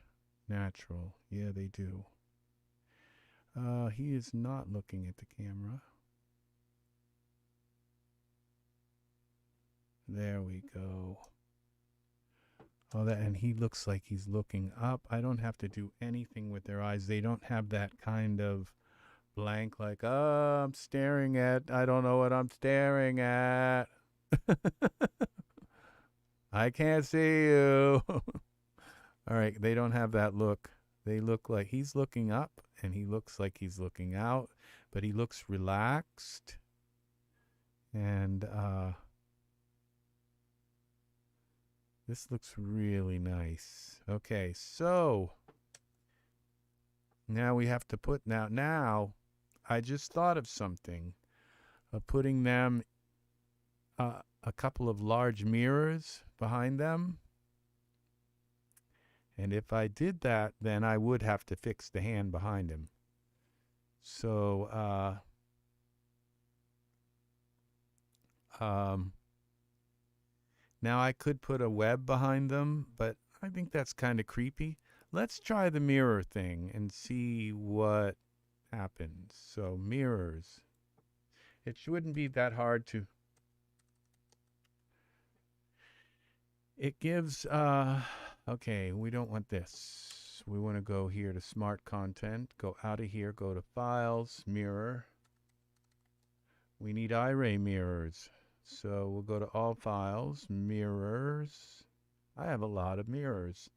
natural. Yeah, they do. He is not looking at the camera. There we go. Oh, that, and he looks like he's looking up. I don't have to do anything with their eyes. They don't have that kind of blank, like, oh, I'm staring at, I don't know what I'm staring at. I can't see you. All right, they don't have that look. They look like he's looking up, and he looks like he's looking out, but he looks relaxed. And this looks really nice. Okay, so now we have to put, now I just thought of something, of putting them a couple of large mirrors behind them. And if I did that, then I would have to fix the hand behind him. So now I could put a web behind them, but I think that's kind of creepy. Let's try the mirror thing and see what happens. So mirrors. It shouldn't be that hard to. It gives, okay, we don't want this. We want to go here to Smart Content, go out of here, go to Files, Mirror. We need Iray mirrors. So we'll go to All Files, Mirrors. I have a lot of mirrors.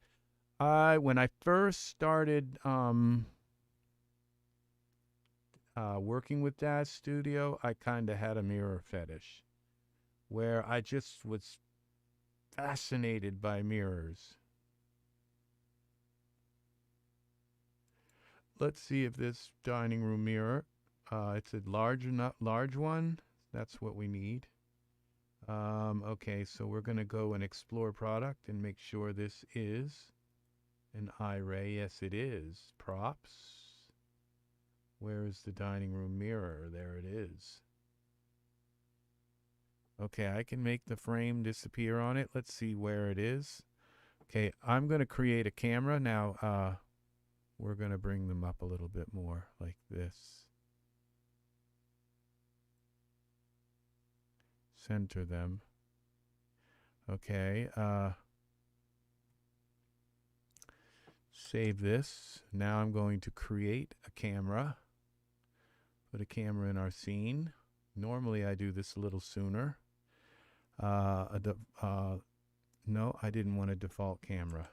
When I first started working with Daz Studio, I kind of had a mirror fetish where I just was fascinated by mirrors. Let's see if this dining room mirror, it's a large one. That's what we need. Okay, so we're going to go and explore product and make sure this is an Iray. Yes, it is. Props. Where is the dining room mirror? There it is. Okay, I can make the frame disappear on it. Let's see where it is. Okay, I'm going to create a camera. Now, we're going to bring them up a little bit more like this. center them. Okay, save this. Now I'm going to create a camera. Put a camera in our scene. Normally I do this a little sooner. No, I didn't want a default camera.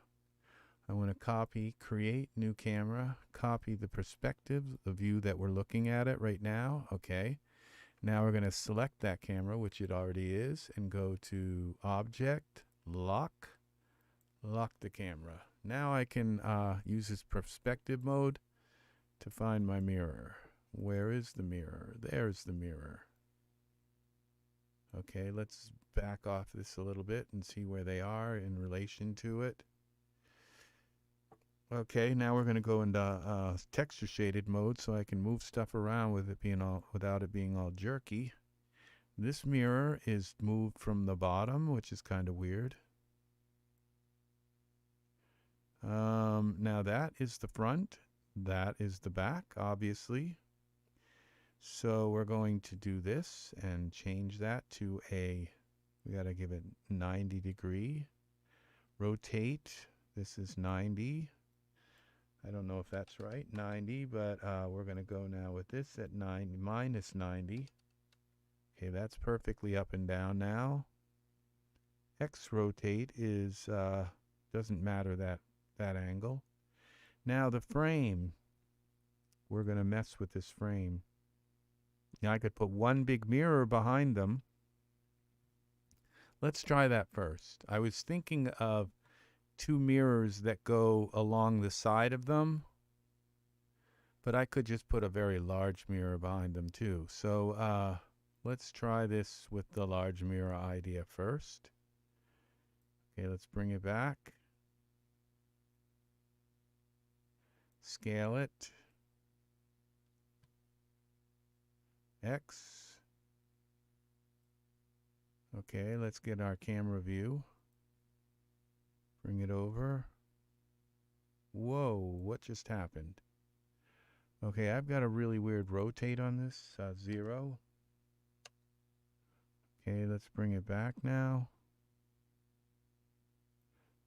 I want to copy, create new camera, copy the perspective, the view that we're looking at it right now. Okay. Now we're going to select that camera, which it already is, and go to Object, Lock, lock the camera. Now I can use this perspective mode to find my mirror. Where is the mirror? There's the mirror. Okay, let's back off this a little bit and see where they are in relation to it. Okay, now we're going to go into texture shaded mode so I can move stuff around with it being without it being all jerky. This mirror is moved from the bottom, which is kind of weird. Now that is the front, that is the back, obviously. So we're going to do this and change that to we got to give it 90 degree. Rotate, this is 90. I don't know if that's right, 90, but we're going to go now with this at minus 90. Okay, that's perfectly up and down now. X rotate is, doesn't matter that angle. Now the frame, we're going to mess with this frame. Now I could put one big mirror behind them. Let's try that first. I was thinking of two mirrors that go along the side of them, but I could just put a very large mirror behind them too. So let's try this with the large mirror idea first. Okay, let's bring it back. Scale it. X. Okay, let's get our camera view. Bring it over. Whoa, what just happened? Okay, I've got a really weird rotate on this, 0. Okay, let's bring it back now.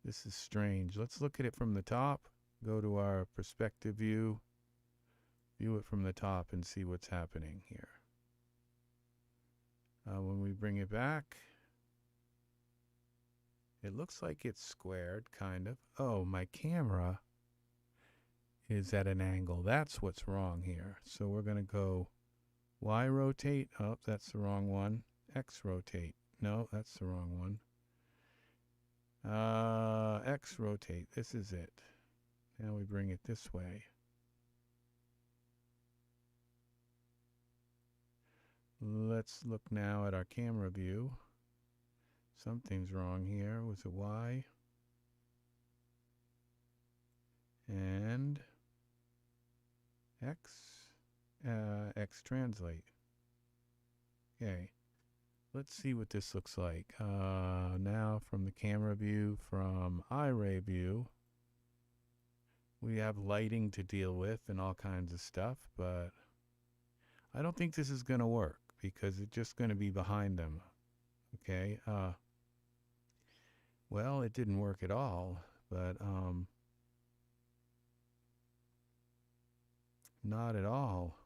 This is strange. Let's look at it from the top. Go to our perspective view. View it from the top and see what's happening here. When we bring it back, it looks like it's squared, kind of. Oh, my camera is at an angle. That's what's wrong here. So we're going to go Y rotate. Oh, that's the wrong one. X rotate. No, that's the wrong one. X rotate. This is it. Now we bring it this way. Let's look now at our camera view. Something's wrong here. Was it Y? And X. X translate. Okay. Let's see what this looks like. Now from the camera view, from Iray view, we have lighting to deal with and all kinds of stuff, but I don't think this is going to work because it's just going to be behind them. Okay. Well, it didn't work at all, but not at all.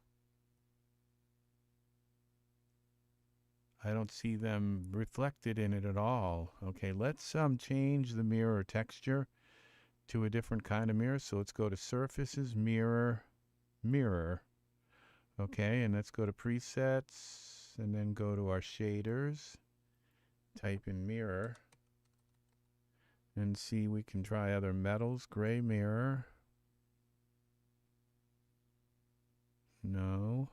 I don't see them reflected in it at all. Okay, let's change the mirror texture to a different kind of mirror. So let's go to Surfaces, Mirror, Mirror. Okay, and let's go to Presets, and then go to our shaders. Type in Mirror, and see we can try other metals. Gray mirror. No.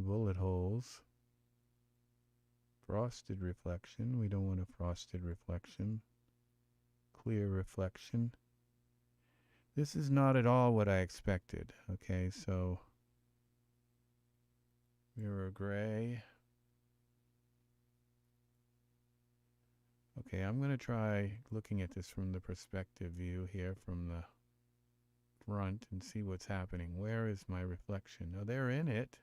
Bullet holes. Frosted reflection. We don't want a frosted reflection. Clear reflection. This is not at all what I expected. Okay, so mirror gray. Okay, I'm going to try looking at this from the perspective view here from the front and see what's happening. Where is my reflection? Oh, they're in it.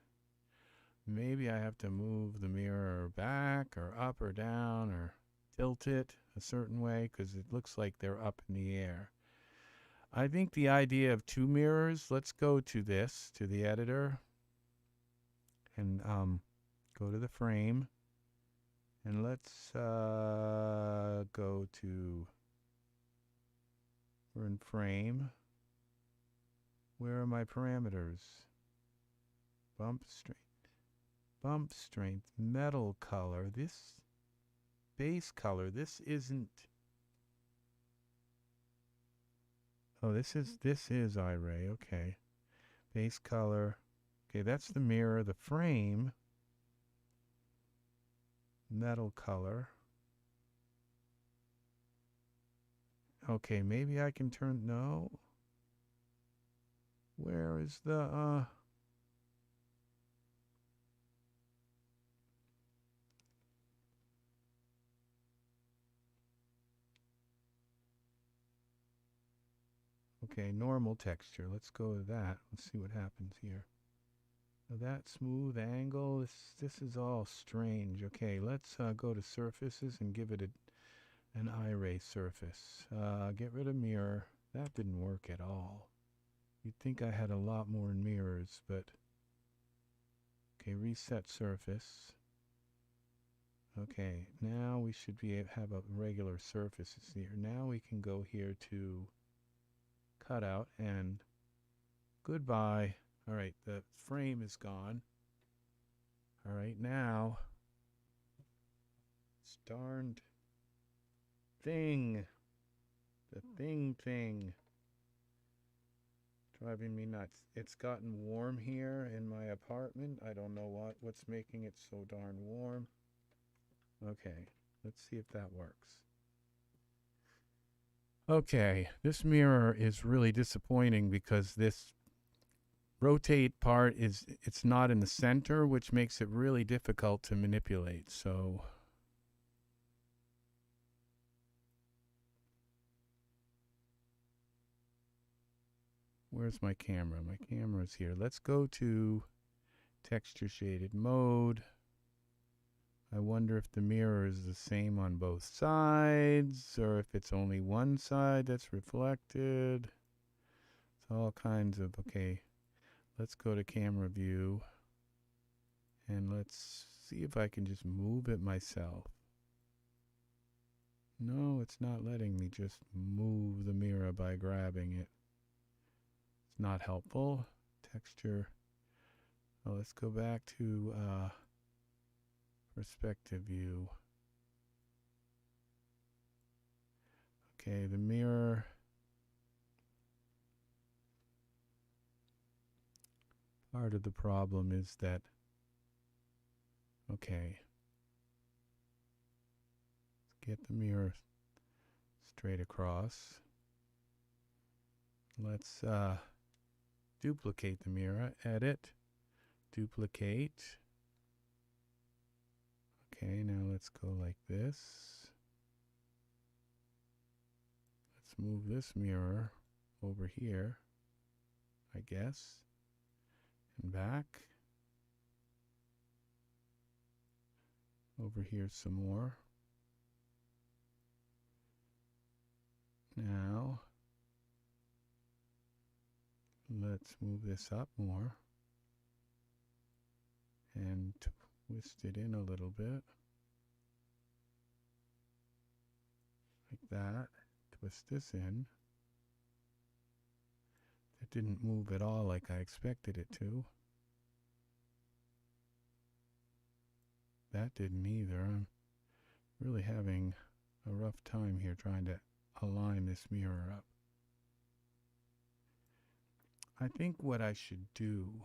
maybe I have to move the mirror back or up or down or tilt it a certain way because it looks like they're up in the air. I think the idea of two mirrors, let's go to this, to the editor, and go to the frame, and let's go to, we're in frame. Where are my parameters? Bump strength, metal color, this base color, this isn't, oh, this is Iray, okay. Base color, okay, that's the mirror, the frame, metal color. Okay, maybe I can turn, no. Where is the, okay, normal texture. Let's go to that. Let's see what happens here. So that smooth angle, this is all strange. Okay, let's go to surfaces and give it an Iray surface. Get rid of mirror. That didn't work at all. You'd think I had a lot more mirrors, but okay, reset surface. Okay, now we should have a regular surfaces here. Now we can go here to cutout and goodbye. All right, the frame is gone. All right, now this darned thing, the thing driving me nuts. It's gotten warm here in my apartment. I don't know what's making it so darn warm. Okay, let's see if that works. Okay, this mirror is really disappointing because this rotate part it's not in the center, which makes it really difficult to manipulate. So where's my camera? My camera's here. Let's go to texture shaded mode. I wonder if the mirror is the same on both sides or if it's only one side that's reflected. It's all kinds of, okay. Let's go to camera view and let's see if I can just move it myself. No, it's not letting me just move the mirror by grabbing it. It's not helpful. Texture. Oh, let's go back to perspective view. Okay, the mirror. Part of the problem is that, okay, let's get the mirror straight across. Let's duplicate the mirror, edit, duplicate. Okay, now let's go like this. Let's move this mirror over here, I guess, and back. Over here some more. Now, let's move this up more and twist it in a little bit. Like that. Twist this in. It didn't move at all like I expected it to. That didn't either. I'm really having a rough time here trying to align this mirror up. I think what I should do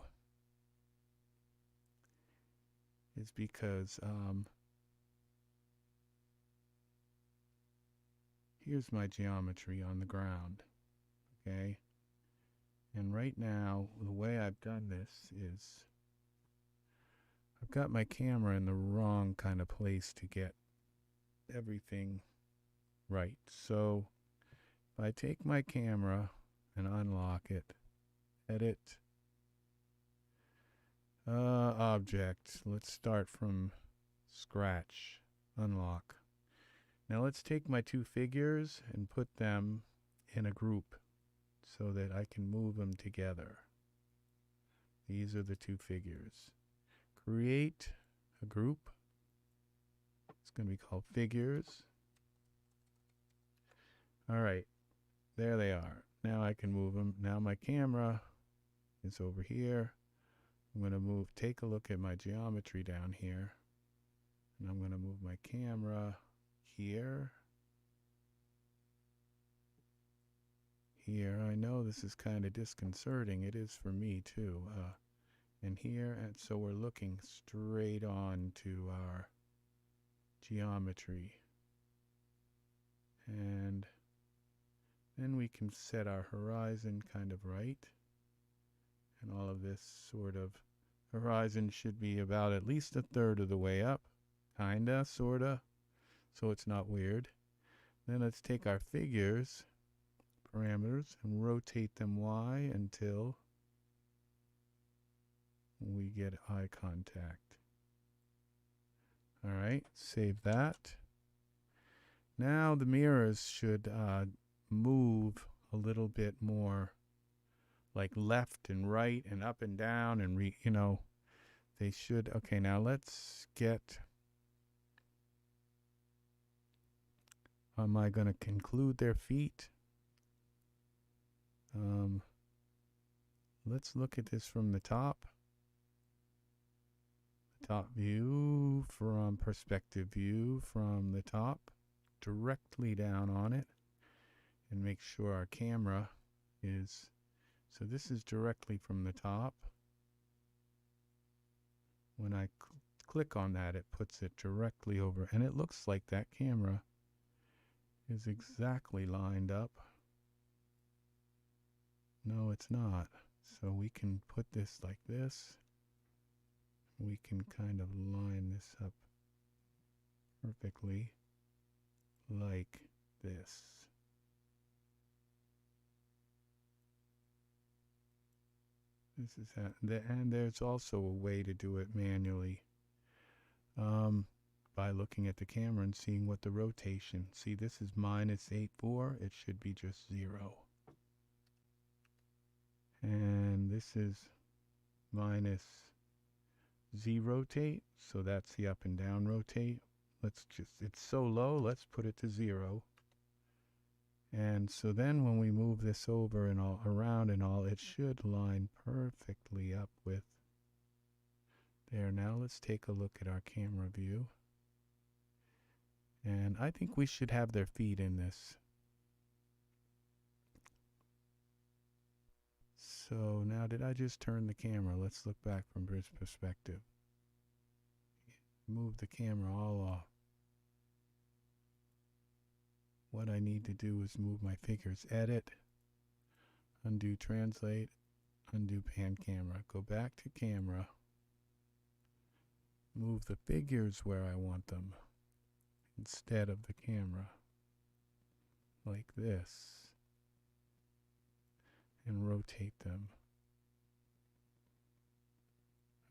is because here's my geometry on the ground, okay? And right now, the way I've done this is I've got my camera in the wrong kind of place to get everything right. So if I take my camera and unlock it, edit, Object. Let's start from scratch. Unlock. Now let's take my two figures and put them in a group so that I can move them together. These are the two figures. Create a group. It's going to be called figures. All right, there they are. Now I can move them. Now my camera is over here. I'm going to take a look at my geometry down here. And I'm going to move my camera here. Here, I know this is kind of disconcerting. It is for me too. And here, and so we're looking straight on to our geometry. And then we can set our horizon kind of right. And all of this sort of horizon should be about at least a third of the way up. Kinda, sorta. So it's not weird. Then let's take our figures, parameters, and rotate them Y until we get eye contact. All right, save that. Now the mirrors should move a little bit more like left and right and up and down and they should. Okay, now let's get, am I going to include their feet? Let's look at this from the top. The top view, from perspective view from the top, directly down on it, and make sure our camera is, so this is directly from the top. When I click on that, it puts it directly over, and it looks like that camera is exactly lined up. No, it's not. So we can put this like this. We can kind of line this up perfectly like this. This is and there's also a way to do it manually by looking at the camera and seeing what the rotation. See, this is -8.4. It should be just 0. And this is -Z rotate, so that's the up and down rotate. Let's just, it's so low, let's put it to 0. And so then when we move this over and all around and all, it should line perfectly up with there. Now let's take a look at our camera view. And I think we should have their feet in this. So now, did I just turn the camera? Let's look back from this perspective. Move the camera all off. What I need to do is move my figures. Edit, undo translate, undo pan camera. Go back to camera. Move the figures where I want them instead of the camera. Like this. And rotate them.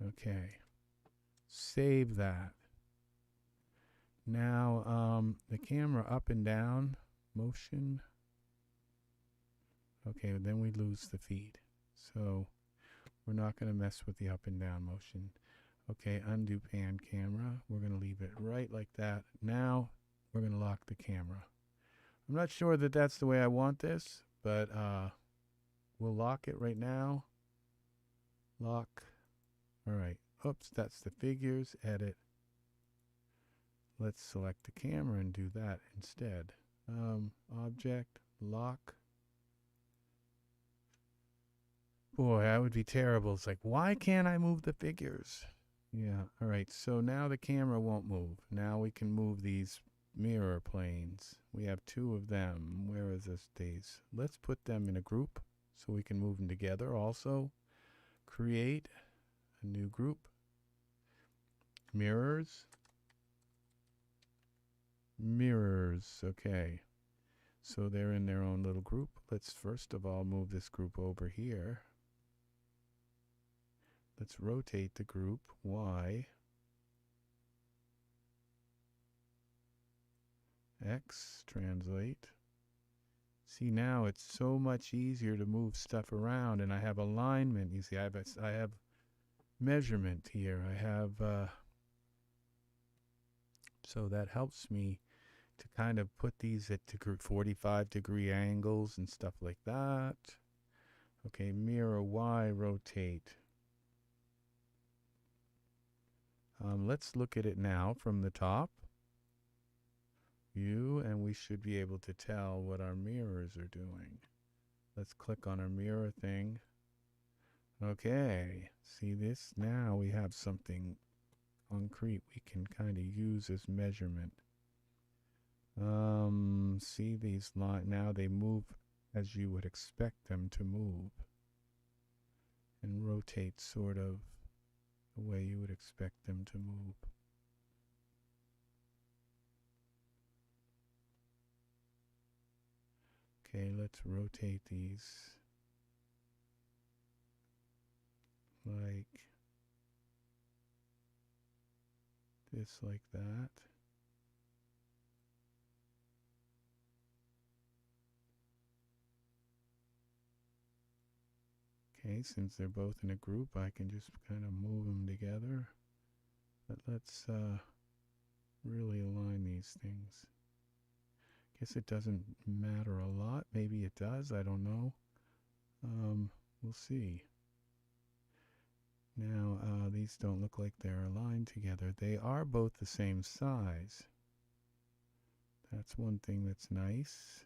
Okay. Save that. Now the camera up and down motion. Okay, then we lose the feed. So we're not going to mess with the up and down motion. Okay, undo pan camera. We're going to leave it right like that. Now we're going to lock the camera. I'm not sure that that's the way I want this, but we'll lock it right now. Lock. All right. Oops, that's the figures. Edit. Let's select the camera and do that instead. Object, lock. Boy, that would be terrible. It's like, why can't I move the figures? Yeah, all right. So now the camera won't move. Now we can move these mirror planes. We have 2 of them. Where is this days? Let's put them in a group so we can move them together also. Create a new group. Mirrors. Mirrors, okay. So they're in their own little group. Let's first of all move this group over here. Let's rotate the group Y. X, translate. See, now it's so much easier to move stuff around, and I have alignment. You see, I have measurement here. I have, so that helps me to kind of put these at 45-degree angles and stuff like that. Okay, mirror Y, rotate. Let's look at it now from the top view, and we should be able to tell what our mirrors are doing. Let's click on our mirror thing. Okay, see this? Now we have something concrete we can kind of use as measurement. See these lines? Now they move as you would expect them to move, and rotate sort of the way you would expect them to move. Okay, let's rotate these like this, like that. Okay, since they're both in a group, I can just kind of move them together. But let's really align these things. Guess it doesn't matter a lot. Maybe it does. I don't know. We'll see. Now, these don't look like they're aligned together. They are both the same size. That's one thing that's nice.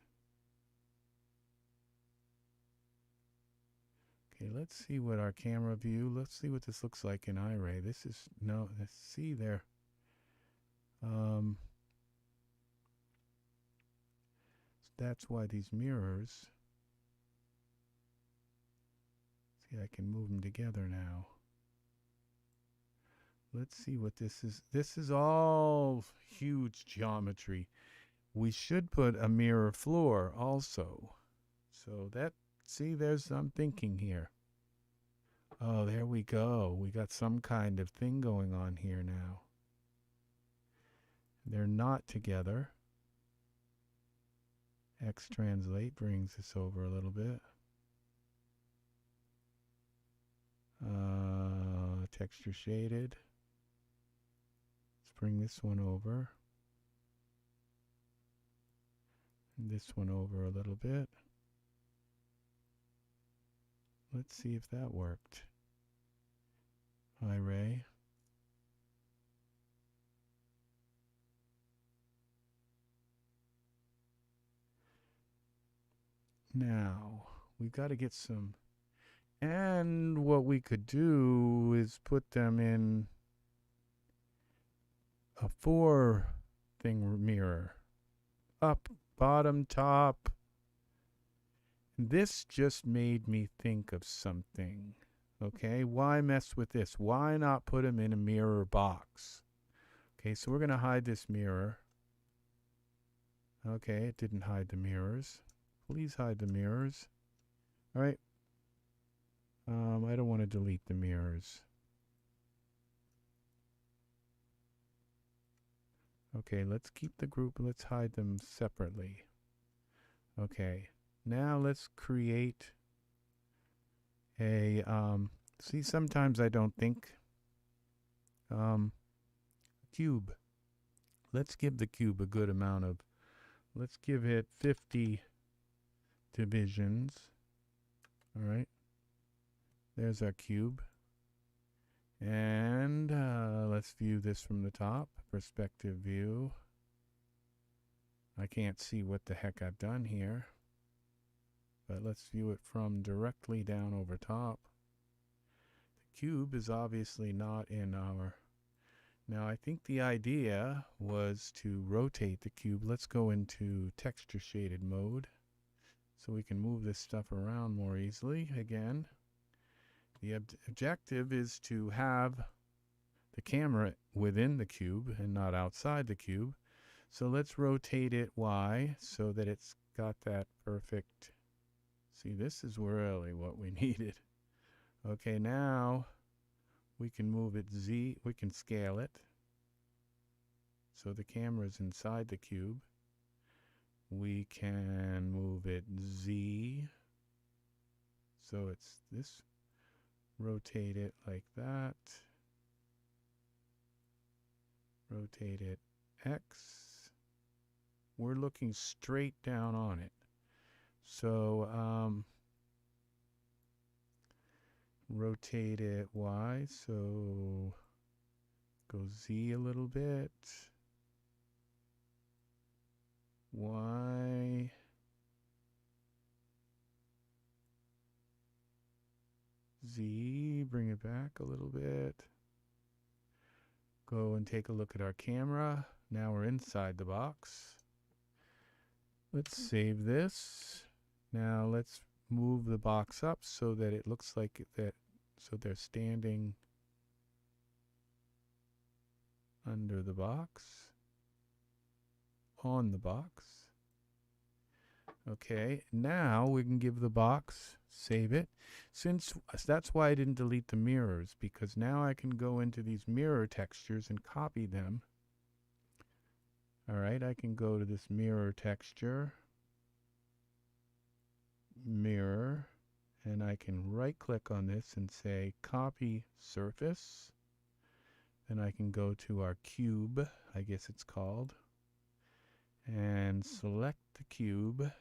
Okay, let's see what our camera view, let's see what this looks like in Iray. This is, no, let's see there. That's why these mirrors, see, I can move them together now. Let's see what this is. This is all huge geometry. We should put a mirror floor also. So that, see, there's some thinking here. Oh, there we go. We got some kind of thing going on here now. They're not together. X translate brings this over a little bit. Texture shaded. Let's bring this one over. And this one over a little bit. Let's see if that worked. Iray. Now, we've got to get some, and what we could do is put them in a 4-thing mirror. Up, bottom, top. This just made me think of something. Okay, why mess with this? Why not put them in a mirror box? Okay, so we're going to hide this mirror. Okay, it didn't hide the mirrors. Please hide the mirrors. All right. I don't want to delete the mirrors. Okay, let's keep the group. Let's hide them separately. Okay, now let's create a, see, sometimes I don't think, cube. Let's give the cube a good amount of, let's give it 50 divisions. All right, there's our cube. And let's view this from the top, perspective view. I can't see what the heck I've done here, but let's view it from directly down over top. The cube is obviously not in our, now I think the idea was to rotate the cube. Let's go into texture shaded mode so we can move this stuff around more easily again. The objective is to have the camera within the cube and not outside the cube. So let's rotate it Y so that it's got that perfect. See, this is really what we needed. Okay, now we can move it Z, we can scale it. So the camera's inside the cube. We can move it Z. So it's this. Rotate it like that. Rotate it X. We're looking straight down on it. So rotate it Y. So go Z a little bit. Y. Z, bring it back a little bit. Go and take a look at our camera. Now we're inside the box. Let's save this. Now let's move the box up so that it looks like that, so they're standing under the box, on the box. Okay, now we can give the box, save it. Since that's why I didn't delete the mirrors, because now I can go into these mirror textures and copy them. All right, I can go to this mirror texture, mirror, and I can right click on this and say copy surface. Then I can go to our cube, I guess it's called, and select the cube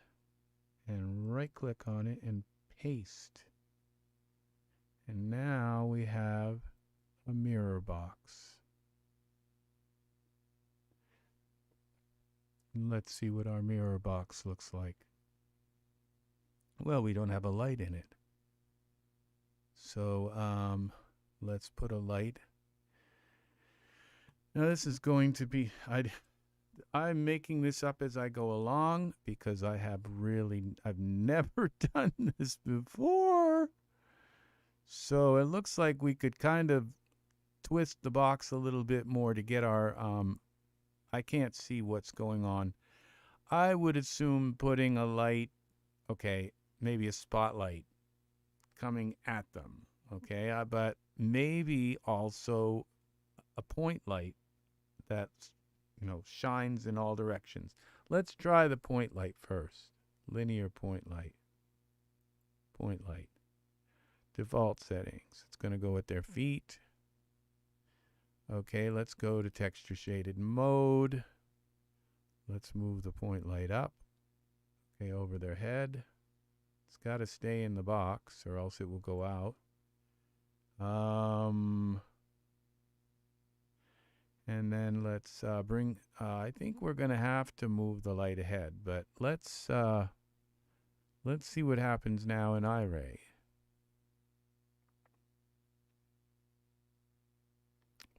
and right click on it and paste. And now we have a mirror box. Let's see what our mirror box looks like. Well, we don't have a light in it. So let's put a light. Now this is going to be, I'm making this up as I go along because I've never done this before. So it looks like we could kind of twist the box a little bit more to get our, I can't see what's going on. I would assume putting a light, okay, maybe a spotlight coming at them, okay, but maybe also a point light that's, shines in all directions. Let's try the point light first. Linear point light. Point light. Default settings. It's going to go at their feet. Okay, let's go to texture shaded mode. Let's move the point light up. Okay, over their head. It's got to stay in the box or else it will go out. And then let's bring, I think we're going to have to move the light ahead, but let's see what happens now in Iray.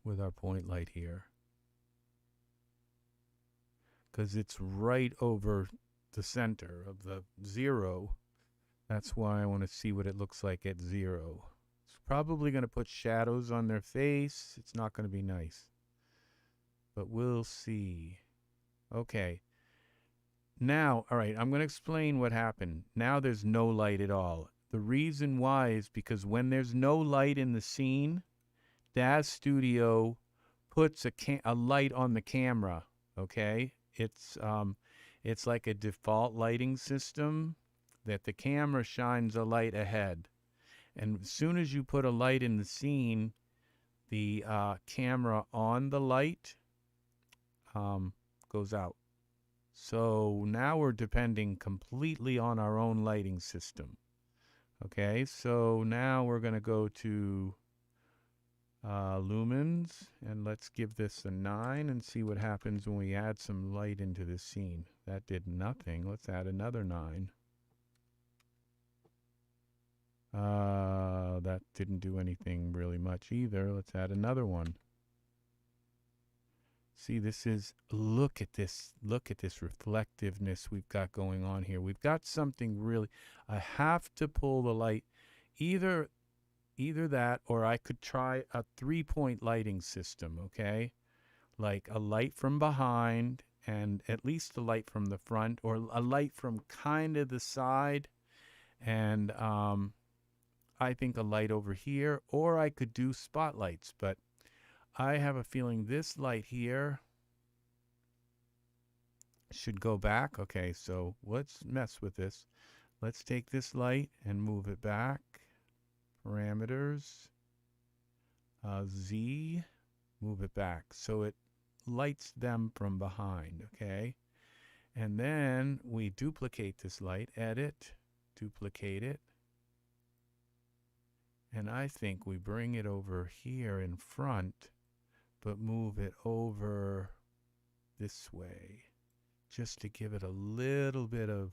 With our point light here. Because it's right over the center of the 0. That's why I want to see what it looks like at 0. It's probably going to put shadows on their face. It's not going to be nice. But we'll see. Okay. Now, all right, I'm going to explain what happened. Now there's no light at all. The reason why is because when there's no light in the scene, DAZ Studio puts a light on the camera, okay? It's like a default lighting system that the camera shines a light ahead. And as soon as you put a light in the scene, the camera on the light goes out. So now we're depending completely on our own lighting system. Okay, so now we're going to go to lumens, and let's give this a 9 and see what happens when we add some light into the scene. That did nothing. Let's add another 9. That didn't do anything really much either. Let's add another one. See, this is, look at this reflectiveness we've got going on here. We've got something really, I have to pull the light, either that, or I could try a 3-point lighting system, okay? Like a light from behind, and at least a light from the front, or a light from kind of the side, and I think, a light over here, or I could do spotlights, but I have a feeling this light here should go back. Okay, so let's mess with this. Let's take this light and move it back. Parameters, Z, move it back so it lights them from behind, okay? And then we duplicate this light, edit, duplicate it. And I think we bring it over here in front, but move it over this way, just to give it a little bit of,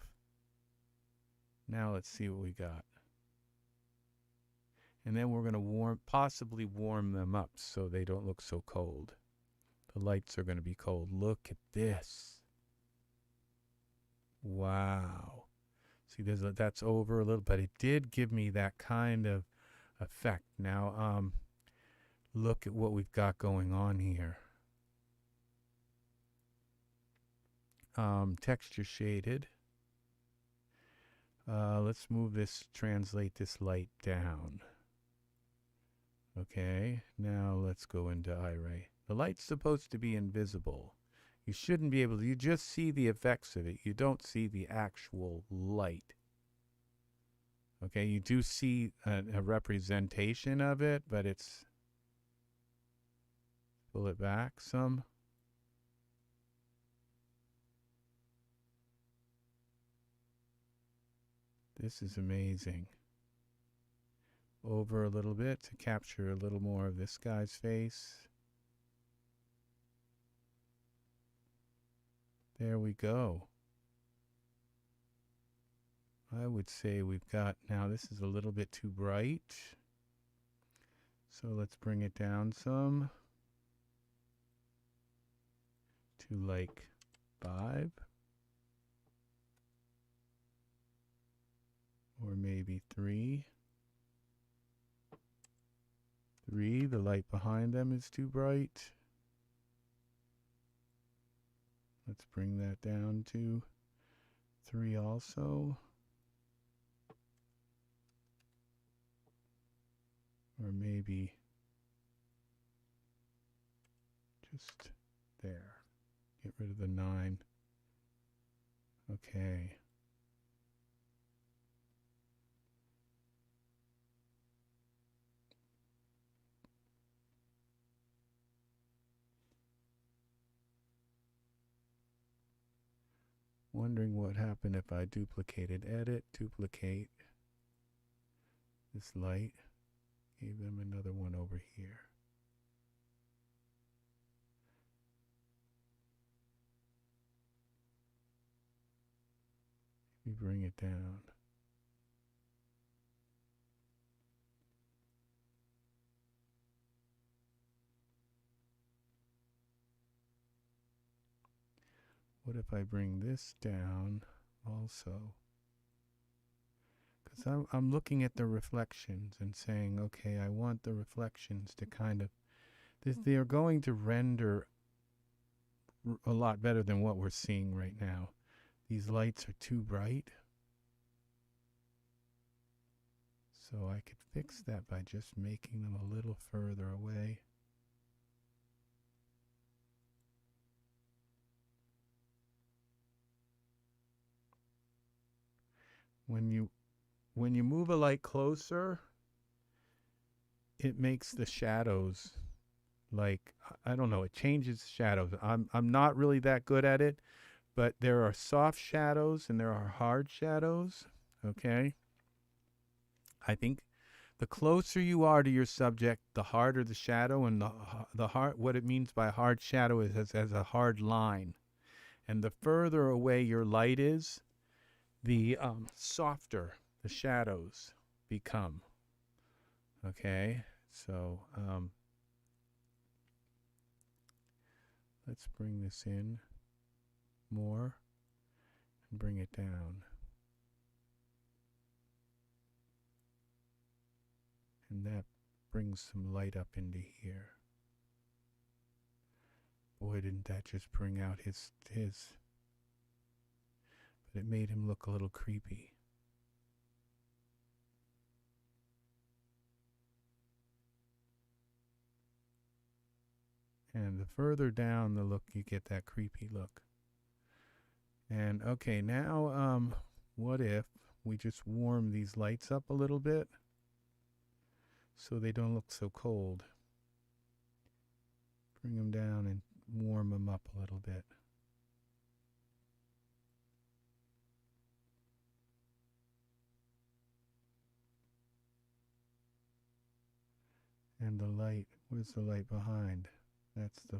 now let's see what we got. And then we're going to possibly warm them up so they don't look so cold. The lights are going to be cold. Look at this. Wow. See, that's over a little, but it did give me that kind of effect. Now, look at what we've got going on here. Texture shaded. Let's move this, translate this light down. Okay, now let's go into Iray. The light's supposed to be invisible. You shouldn't be able to, you just see the effects of it. You don't see the actual light. Okay, you do see a representation of it, but it's, pull it back some. This is amazing. Over a little bit to capture a little more of this guy's face. There we go. I would say we've got, now this is a little bit too bright. So let's bring it down some to like 5. Or maybe 3. 3, the light behind them is too bright. Let's bring that down to 3 also. Or maybe just there. Get rid of the 9. Okay. Wondering what happened if I duplicated, edit, duplicate this light, gave them another one over here. We bring it down. What if I bring this down also? Because I'm looking at the reflections and saying, okay, I want the reflections to kind of, they are going to render a lot better than what we're seeing right now. These lights are too bright. So I could fix that by just making them a little further away. When you move a light closer, it makes the shadows, like, I don't know, it changes shadows. I'm not really that good at it, but there are soft shadows and there are hard shadows, okay? I think the closer you are to your subject, the harder the shadow, and the hard, what it means by hard shadow is as a hard line. And the further away your light is, the softer the shadows become. Okay, so let's bring this in more and bring it down. And that brings some light up into here. Boy, didn't that just bring out his but it made him look a little creepy. And the further down the look, you get that creepy look. And okay, now what if we just warm these lights up a little bit so they don't look so cold? Bring them down and warm them up a little bit. And the light, where's the light behind? That's the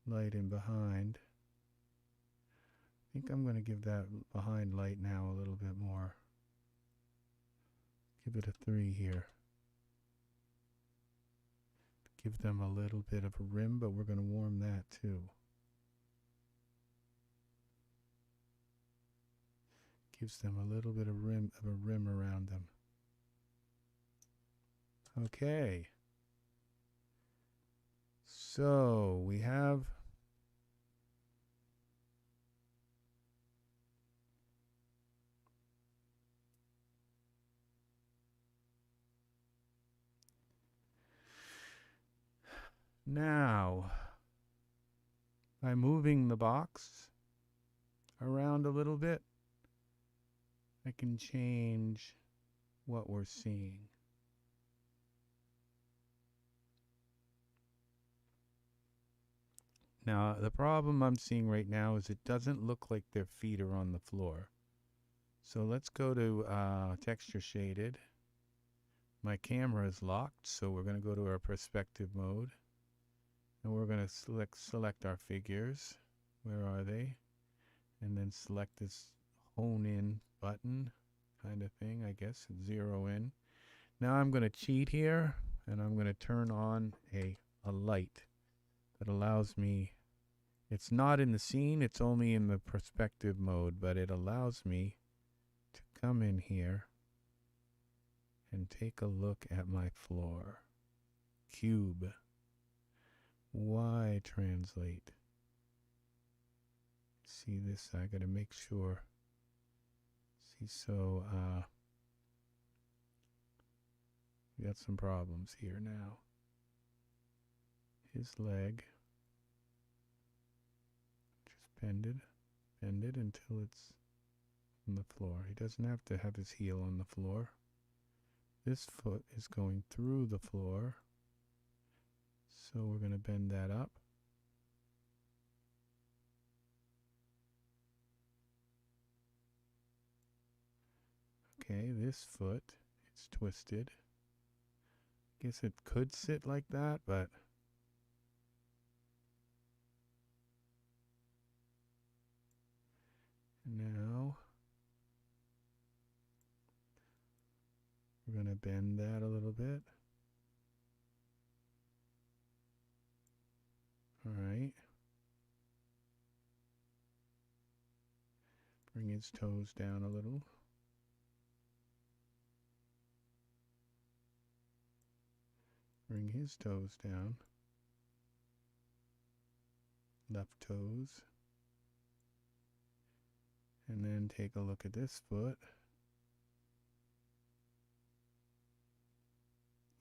light in behind. I think I'm going to give that behind light now a little bit more. Give it a 3 here. Give them a little bit of a rim, but we're going to warm that too. Gives them a little bit of a rim around them. Okay. So we have now, by moving the box around a little bit, I can change what we're seeing. Now, the problem I'm seeing right now is it doesn't look like their feet are on the floor. So let's go to texture shaded. My camera is locked, so we're going to go to our perspective mode. And we're going to select our figures. Where are they? And then select this hone in button kind of thing, I guess, zero in. Now I'm going to cheat here, and I'm going to turn on a light that allows me, it's not in the scene, it's only in the perspective mode, but it allows me to come in here and take a look at my floor. Cube. Y translate. See this, I gotta make sure. See, so we got some problems here now. His leg, just bend it until it's on the floor. He doesn't have to have his heel on the floor. This foot is going through the floor, so we're going to bend that up. Okay, this foot, it's twisted. Guess it could sit like that, but now we're going to bend that a little bit. All right. Bring his toes down a little. Bring his toes down. Left toes. And then take a look at this foot.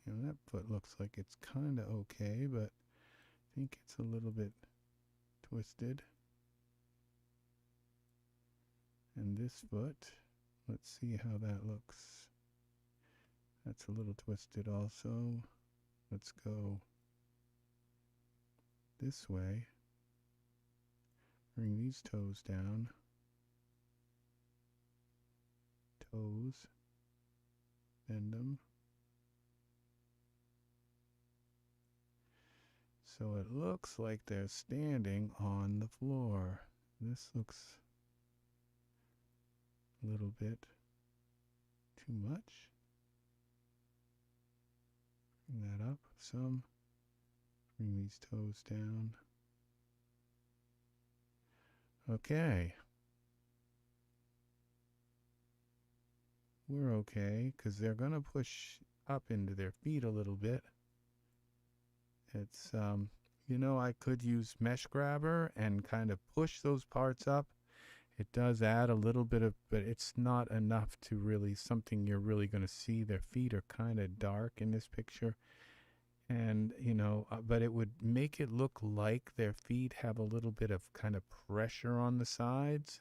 You know, that foot looks like it's kind of okay, but I think it's a little bit twisted. And this foot, let's see how that looks. That's a little twisted also. Let's go this way. Bring these toes down. Toes. Bend them. So it looks like they're standing on the floor. This looks a little bit too much. Bring that up some. Bring these toes down. Okay. We're okay, because they're going to push up into their feet a little bit. It's, you know, I could use mesh grabber and kind of push those parts up. It does add a little bit of, but it's not enough to really, something you're really going to see. Their feet are kind of dark in this picture. And, you know, but it would make it look like their feet have a little bit of kind of pressure on the sides.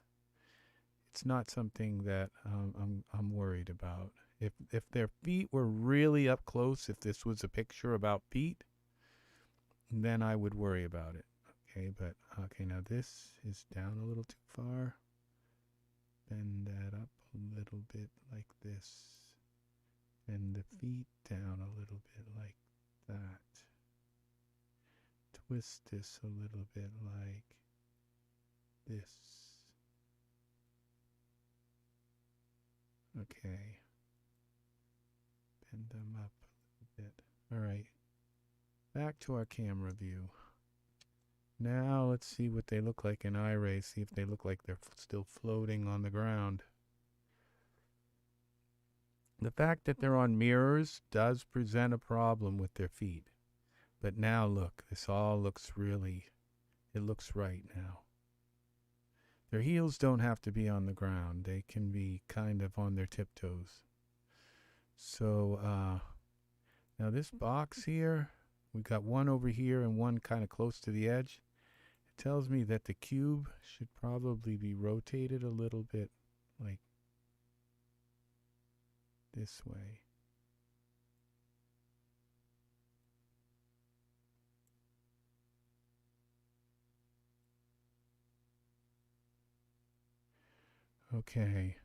It's not something that I'm worried about. If their feet were really up close, if this was a picture about feet, then I would worry about it. Okay, but okay, now this is down a little too far. Bend that up a little bit like this. Bend the feet down a little bit like that. Twist this a little bit like this. Okay. Bend them up a little bit. All right. Back to our camera view. Now let's see what they look like in Iray. See if they look like they're still floating on the ground. The fact that they're on mirrors does present a problem with their feet. But now look, this all looks really, it looks right now. Their heels don't have to be on the ground. They can be kind of on their tiptoes. So now this box here, we've got one over here and one kind of close to the edge. It tells me that the cube should probably be rotated a little bit like this way. Okay.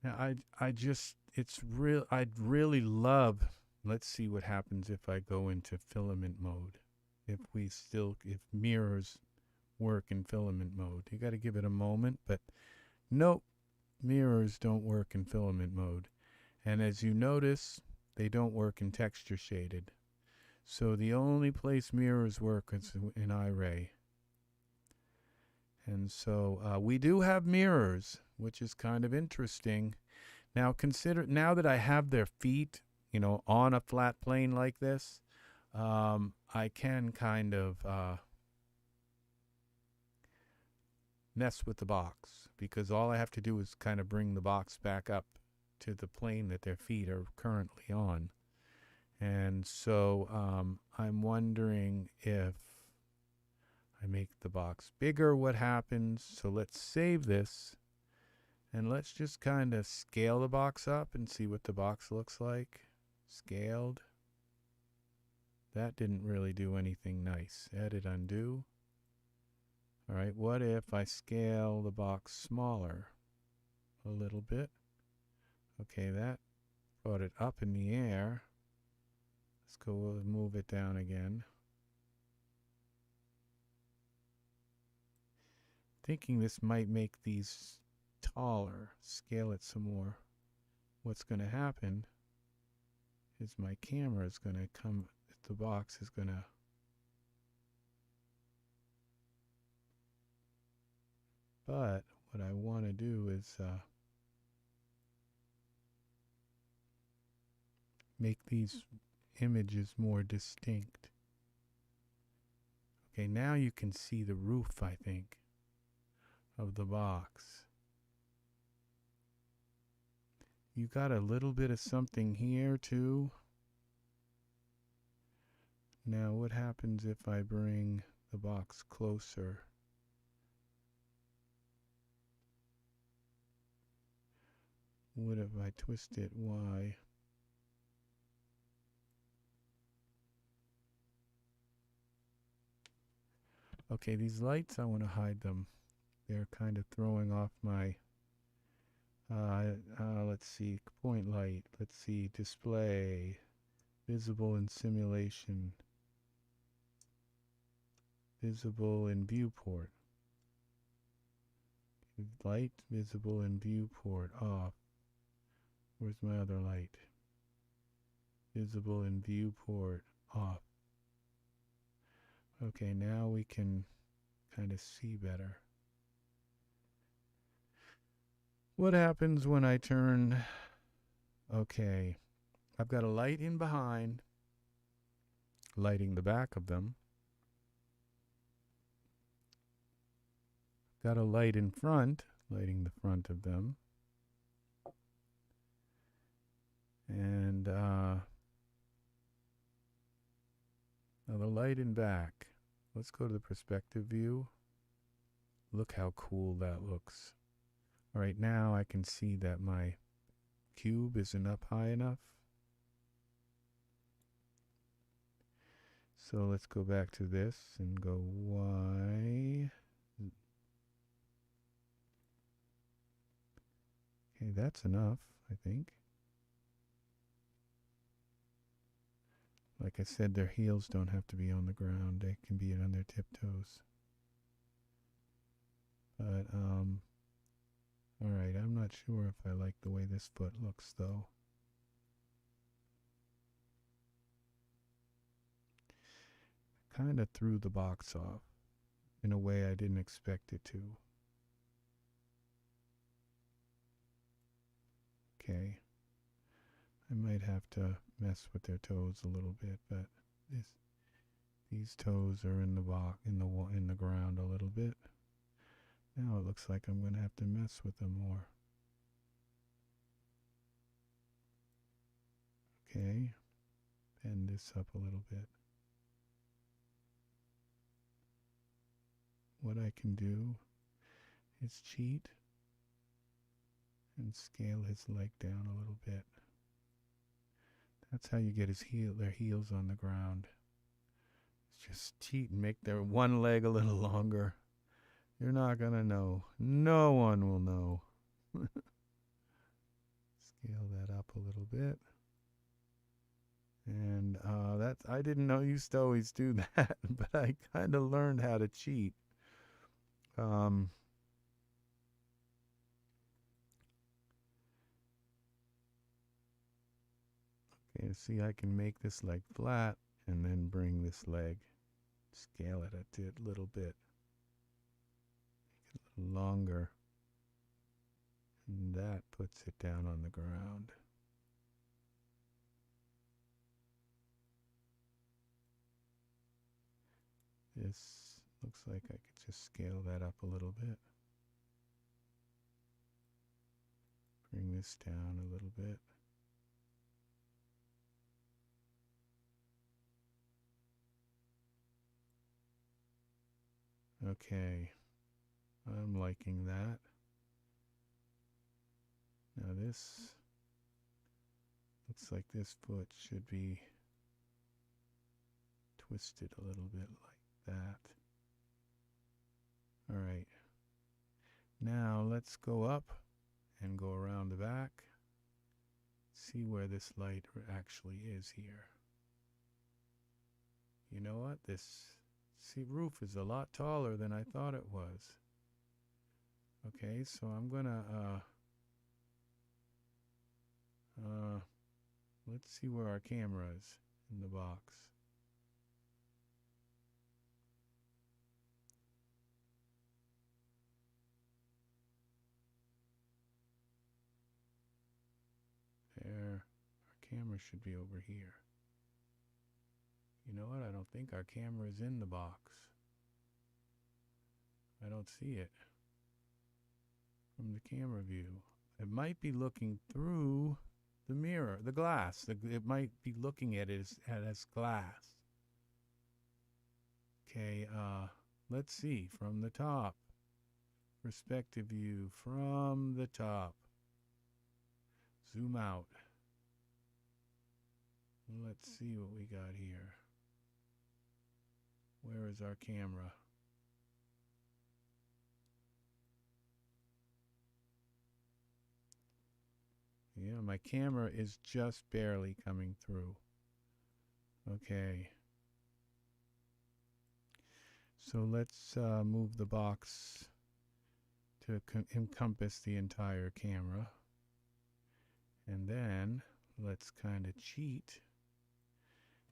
Now I'd really love, let's see what happens if I go into filament mode. If mirrors work in filament mode. You got to give it a moment, but nope, mirrors don't work in filament mode. And as you notice, they don't work in texture shaded. So the only place mirrors work is in Iray. And so we do have mirrors, which is kind of interesting. Now now that I have their feet, you know, on a flat plane like this, I can kind of mess with the box, because all I have to do is kind of bring the box back up to the plane that their feet are currently on. And so I'm wondering if I make the box bigger, what happens? So let's save this and let's just kind of scale the box up and see what the box looks like. Scaled. That didn't really do anything nice. Edit, undo. All right, what if I scale the box smaller a little bit? Okay, that brought it up in the air. Let's go move it down again. Thinking this might make these taller. Scale it some more. What's going to happen is my camera is going to come, the box is going to but what I want to do is make these images more distinct. Okay, now you can see the roof, I think, of the box. You got a little bit of something here too. Now what happens if I bring the box closer? What if I twist it Y? Okay, these lights, I want to hide them. They're kind of throwing off my, let's see, point light. Let's see, display, visible in simulation, visible in viewport. Light, visible in viewport, off. Where's my other light? Visible in viewport, off. Okay, now we can kind of see better. What happens when I turn? Okay, I've got a light in behind, lighting the back of them. Got a light in front, lighting the front of them. now the light and back. Let's go to the perspective view. Look how cool that looks. All right, now I can see that my cube isn't up high enough. So let's go back to this and go Y. Okay, that's enough, I think. Like I said, their heels don't have to be on the ground. They can be on their tiptoes. But, alright, I'm not sure if I like the way this foot looks, though. Kind of threw the box off in a way I didn't expect it to. Okay. I might have to mess with their toes a little bit, but these toes are in the in the ground a little bit. Now it looks like I'm going to have to mess with them more. Okay. Bend this up a little bit. What I can do is cheat and scale his leg down a little bit. That's how you get their heels on the ground. Just cheat and make their one leg a little longer. You're not gonna know. No one will know. Scale that up a little bit. And I didn't know you used to always do that, but I kind of learned how to cheat. Okay, see, I can make this leg flat and then bring this leg, scale it a little bit, make it a little longer, and that puts it down on the ground. This looks like I could just scale that up a little bit. Bring this down a little bit. Okay, I'm liking that. Now this looks like this foot should be twisted a little bit like that. All right, now let's go up and go around the back. See where this light actually is here. You know what? This roof is a lot taller than I thought it was. Okay, so I'm gonna let's see where our camera is in the box. There, our camera should be over here. You know what? I don't think our camera is in the box. I don't see it from the camera view. It might be looking through the mirror, the glass. It might be looking at it as glass. Okay, let's see from the top. Perspective view from the top. Zoom out. Let's see what we got here. Where is our camera? Yeah, my camera is just barely coming through. Okay. So let's move the box to encompass the entire camera. And then let's kind of cheat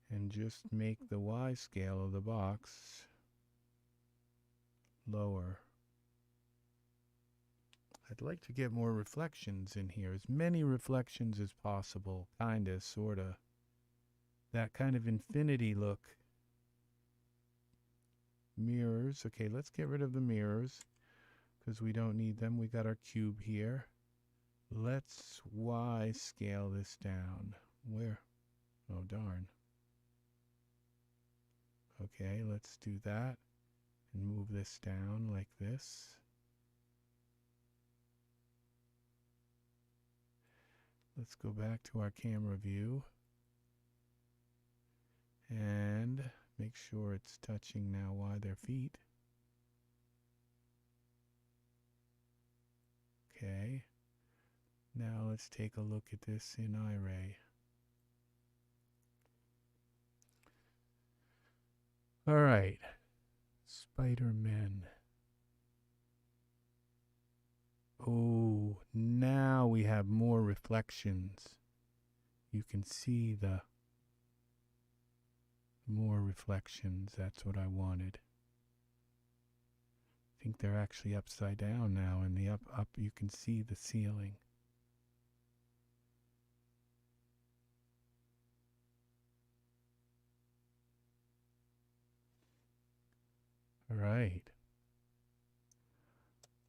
and just make the Y scale of the box lower. I'd like to get more reflections in here, as many reflections as possible, kinda, sorta. That kind of infinity look. Mirrors, okay, let's get rid of the mirrors, because we don't need them. We got our cube here. Let's Y scale this down. Where? Oh, darn. Okay, let's do that and move this down like this. Let's go back to our camera view and make sure it's touching now while their feet. Okay. Now let's take a look at this in Iray. All right. Spider-Man. Oh, now we have more reflections. You can see the more reflections. That's what I wanted. I think they're actually upside down now. In the up you can see the ceiling. All right.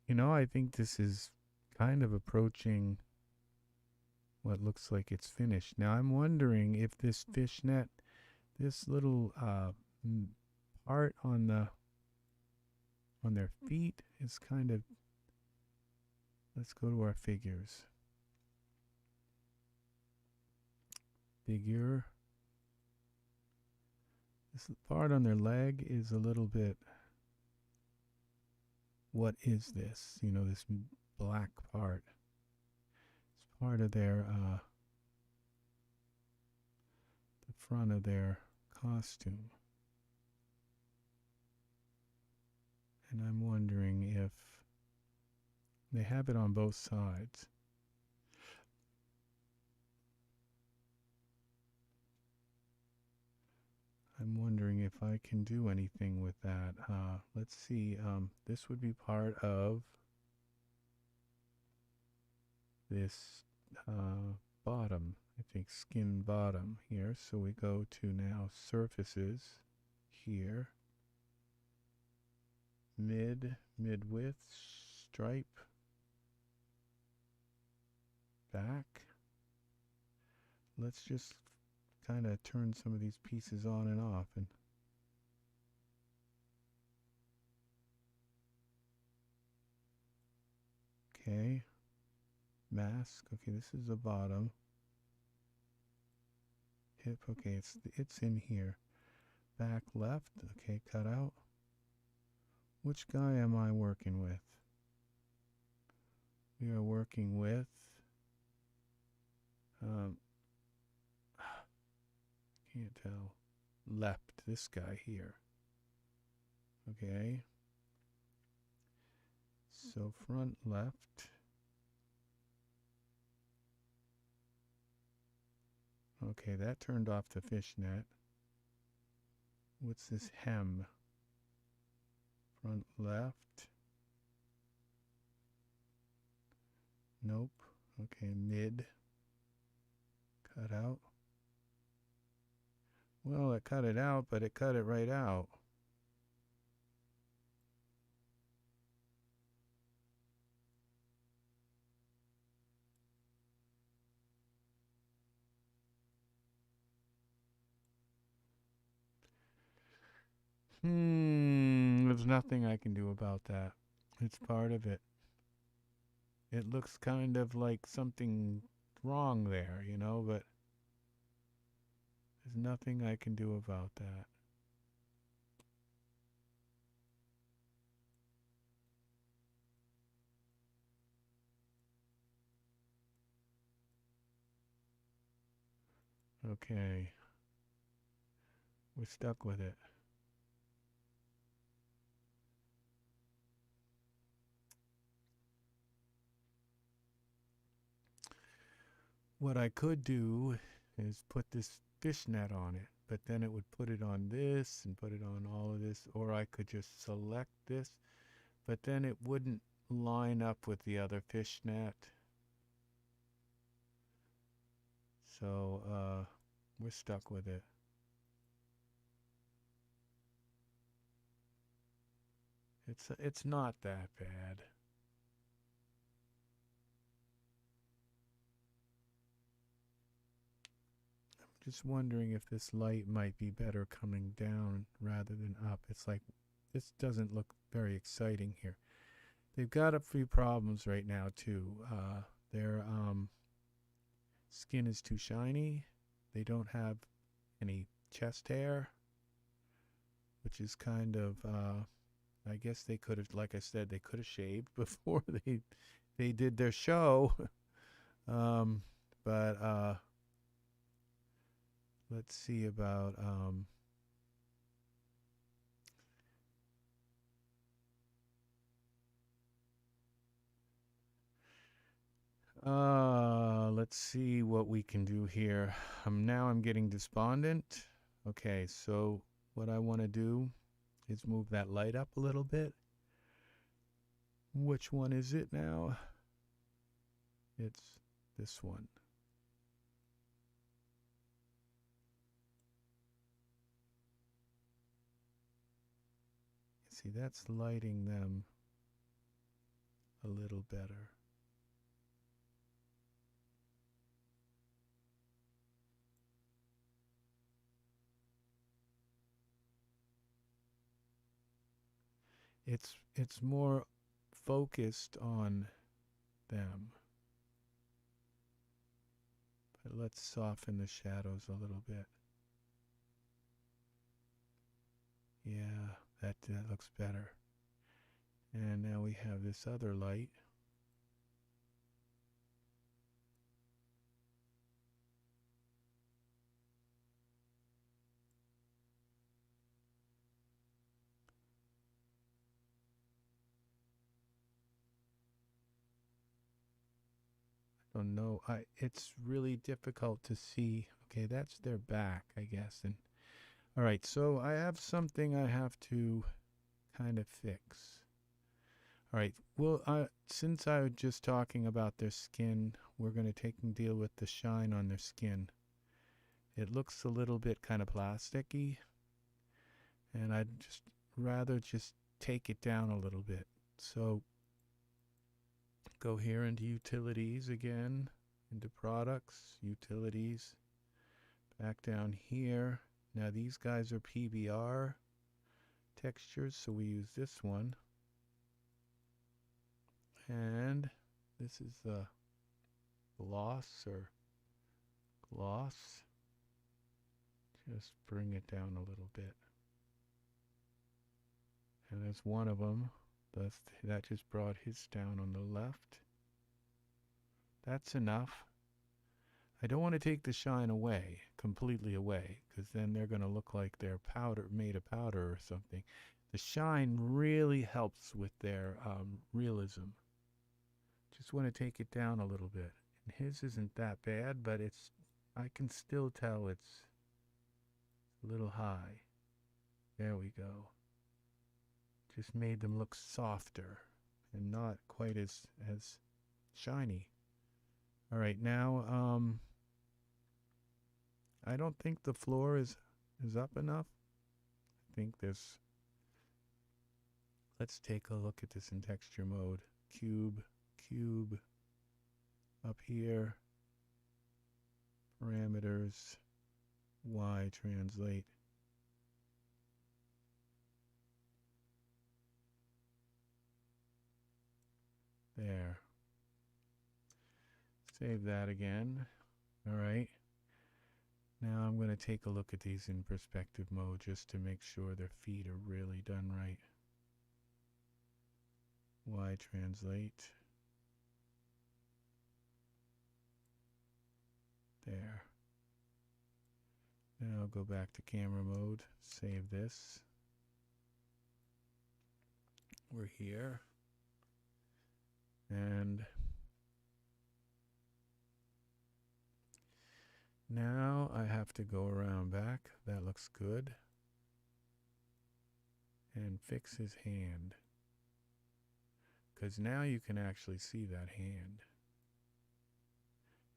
You know, I think this is kind of approaching what looks like it's finished. Now I'm wondering if this fishnet, this little part on their feet is kind of, let's go to our figures. Figure. This part on their leg is a little bit, what is this? You know, this black part. It's part of their, the front of their costume. And I'm wondering if they have it on both sides. I'm wondering if I can do anything with that. Let's see. This would be part of this bottom, I think skin bottom here. So we go to now surfaces here. Mid-width, stripe, back. Let's just kind of turn some of these pieces on and off. And okay, mask. Okay, this is the bottom. Hip. Okay, it's in here. Back left. Okay, cut out. Which guy am I working with? We are working with can't tell. Left, this guy here. Okay. So front left. Okay, that turned off the fishnet. What's this hem? Front left. Nope. Okay, mid. Cut out. Well, it cut it out, but it cut it right out. There's nothing I can do about that. It's part of it. It looks kind of like something wrong there, you know, but there's nothing I can do about that. Okay. We're stuck with it. What I could do is put this fishnet on it, but then it would put it on this and put it on all of this, or I could just select this, but then it wouldn't line up with the other fishnet. So we're stuck with it. It's not that bad. just wondering if this light might be better coming down rather than up. It's like, this doesn't look very exciting here. They've got a few problems right now too. Their skin is too shiny. They don't have any chest hair, which is kind of, I guess they could have, like I said, they could have shaved before they did their show. But let's see about let's see what we can do here. Now I'm getting despondent. Okay, so what I want to do is move that light up a little bit. Which one is it now? It's this one. See, that's lighting them a little better. It's more focused on them. But let's soften the shadows a little bit. Yeah, that looks better. And now we have this other light. I don't know. It's really difficult to see. Okay, that's their back, I guess. And all right, so I have something I have to kind of fix. All right, well, since I was just talking about their skin, we're going to take and deal with the shine on their skin. It looks a little bit kind of plasticky, and I'd just rather just take it down a little bit. So go here into utilities again, into products, utilities, back down here. Now these guys are PBR textures, so we use this one. And this is the gloss or gloss. Just bring it down a little bit. And there's one of them. That just brought his down on the left. That's enough. I don't want to take the shine away, completely away, because then they're going to look like they're made of powder or something. The shine really helps with their realism. Just want to take it down a little bit. And his isn't that bad, but I can still tell it's a little high. There we go. Just made them look softer and not quite as shiny. All right, now I don't think the floor is up enough. I think let's take a look at this in texture mode. Cube up here, parameters, Y translate. There. Save that again. All right. Now I'm going to take a look at these in perspective mode just to make sure their feet are really done right. Y translate. There. Now I'll go back to camera mode, save this. We're here. And now I have to go around back. That looks good. And fix his hand. Because now you can actually see that hand.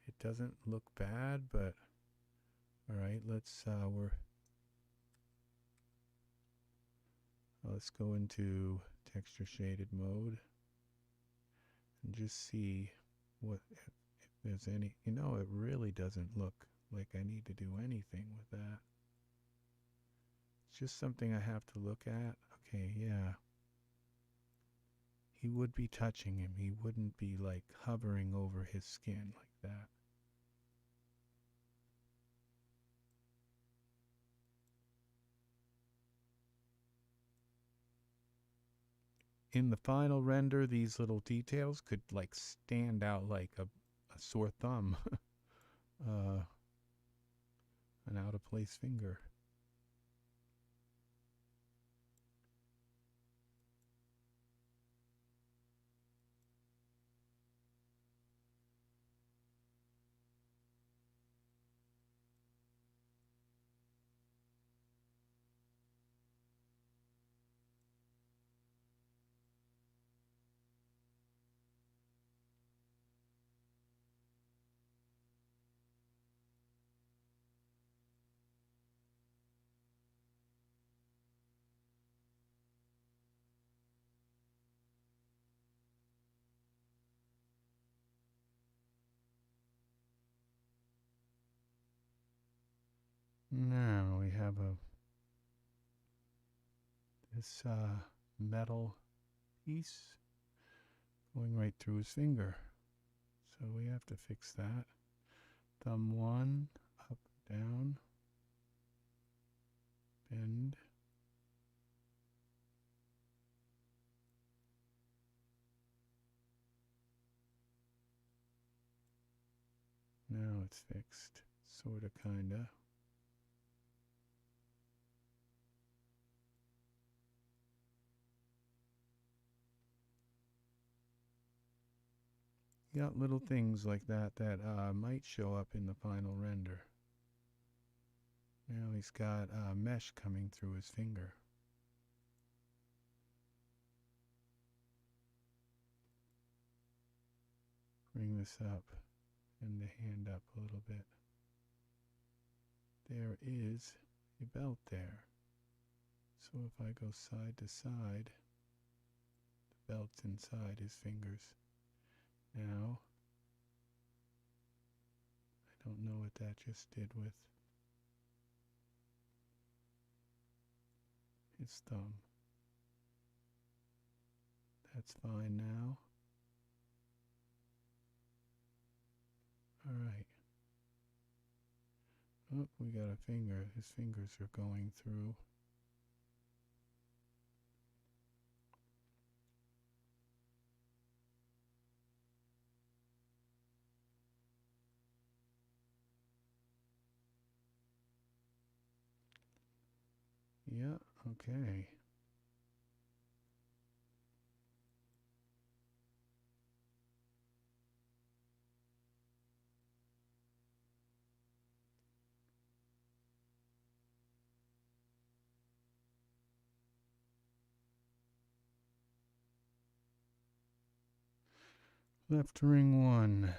It doesn't look bad, but alright, let's go into texture shaded mode and just see what if there's any. You know, it really doesn't look like I need to do anything with that. It's just something I have to look at. Okay, yeah. He would be touching him. He wouldn't be like hovering over his skin like that. In the final render, these little details could like stand out like a sore thumb. An out of place finger. Now we have this metal piece going right through his finger. So we have to fix that. Thumb 1, up, down, bend. Now it's fixed, sorta, kinda. You got little things like that that might show up in the final render. Now he's got mesh coming through his finger. Bring this up and the hand up a little bit. There is a belt there. So if I go side to side, the belt's inside his fingers. Now, I don't know what that just did with his thumb. That's fine now. Alright. Oh, we got a finger. His fingers are going through. Yeah, okay. Left ring 1.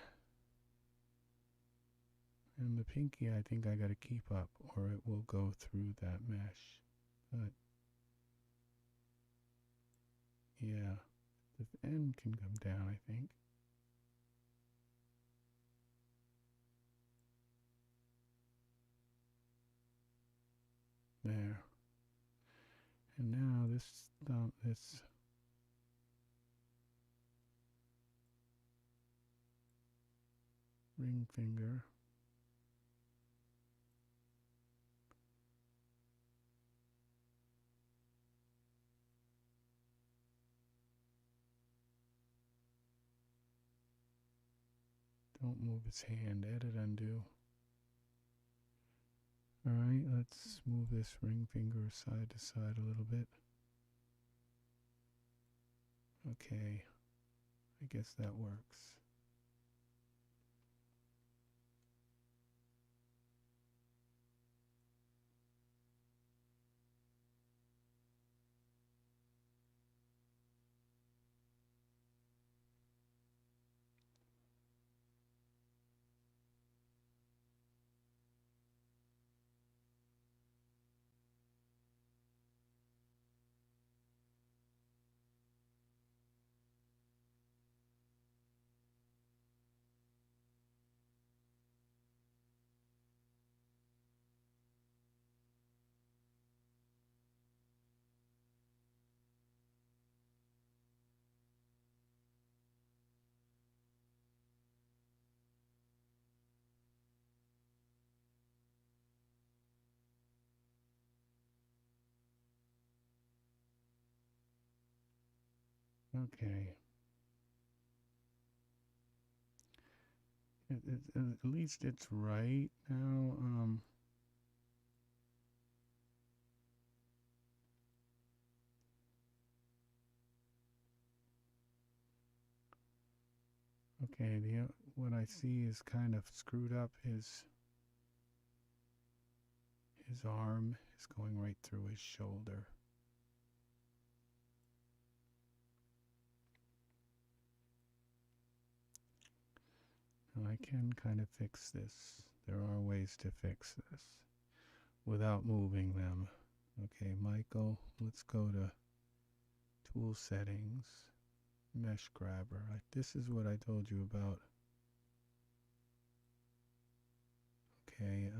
And the pinky I think I gotta keep up or it will go through that mesh. But yeah, the end can come down, I think. There. And now this thumb, this ring finger. Don't move his hand. Edit, undo. Alright, let's move this ring finger side to side a little bit. Okay, I guess that works. Okay. At least it's right now. Okay, what I see is kind of screwed up. His arm is going right through his shoulder. Now I can kind of fix this. There are ways to fix this without moving them. Okay, Michael, let's go to Tool Settings, Mesh Grabber. This is what I told you about. Okay,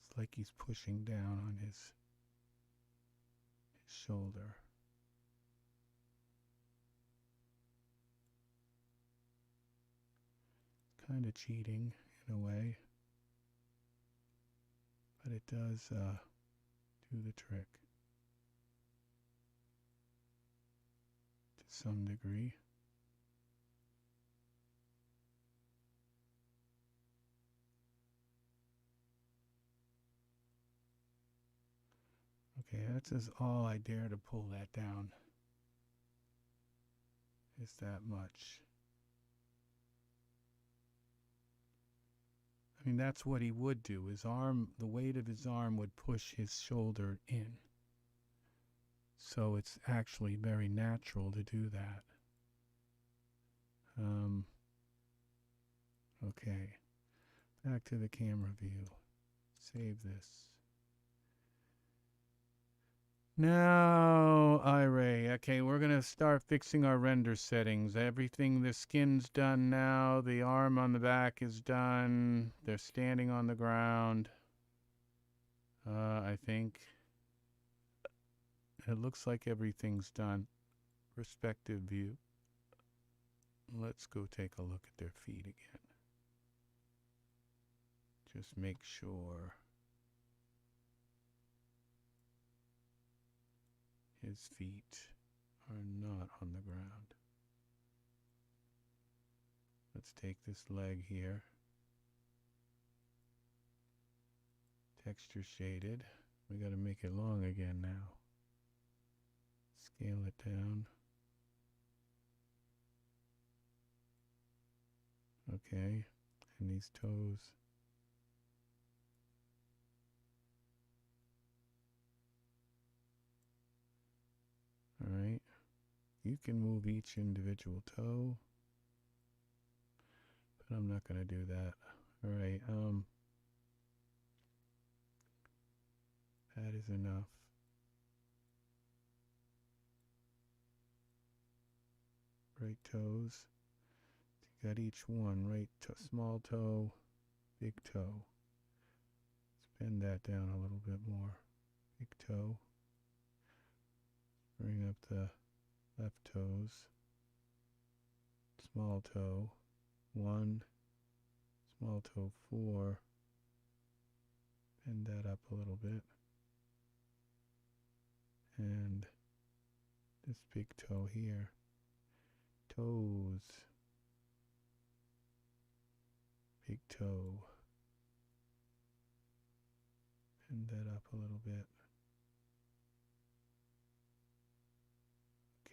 it's like he's pushing down on his shoulder. Kind of cheating in a way, but it does do the trick to some degree. Okay, that's just all I dare to pull that down. Is that much? I mean, that's what he would do. His arm, the weight of his arm would push his shoulder in. So it's actually very natural to do that. Okay, back to the camera view. Save this. Now, Iray, okay, we're going to start fixing our render settings. Everything, the skin's done now. The arm on the back is done. They're standing on the ground. I think it looks like everything's done. Perspective view. Let's go take a look at their feet again. Just make sure his feet are not on the ground. Let's take this leg here. Texture shaded. We got to make it long again now. Scale it down. Okay, and these toes. All right, you can move each individual toe, but I'm not going to do that. All right, that is enough. Right toes. You got each one, right small toe, big toe. Let's bend that down a little bit more. Big toe. Bring up the left toes. Small toe, 1. Small toe, 4. Bend that up a little bit. And this big toe here. Toes. Big toe. Bend that up a little bit.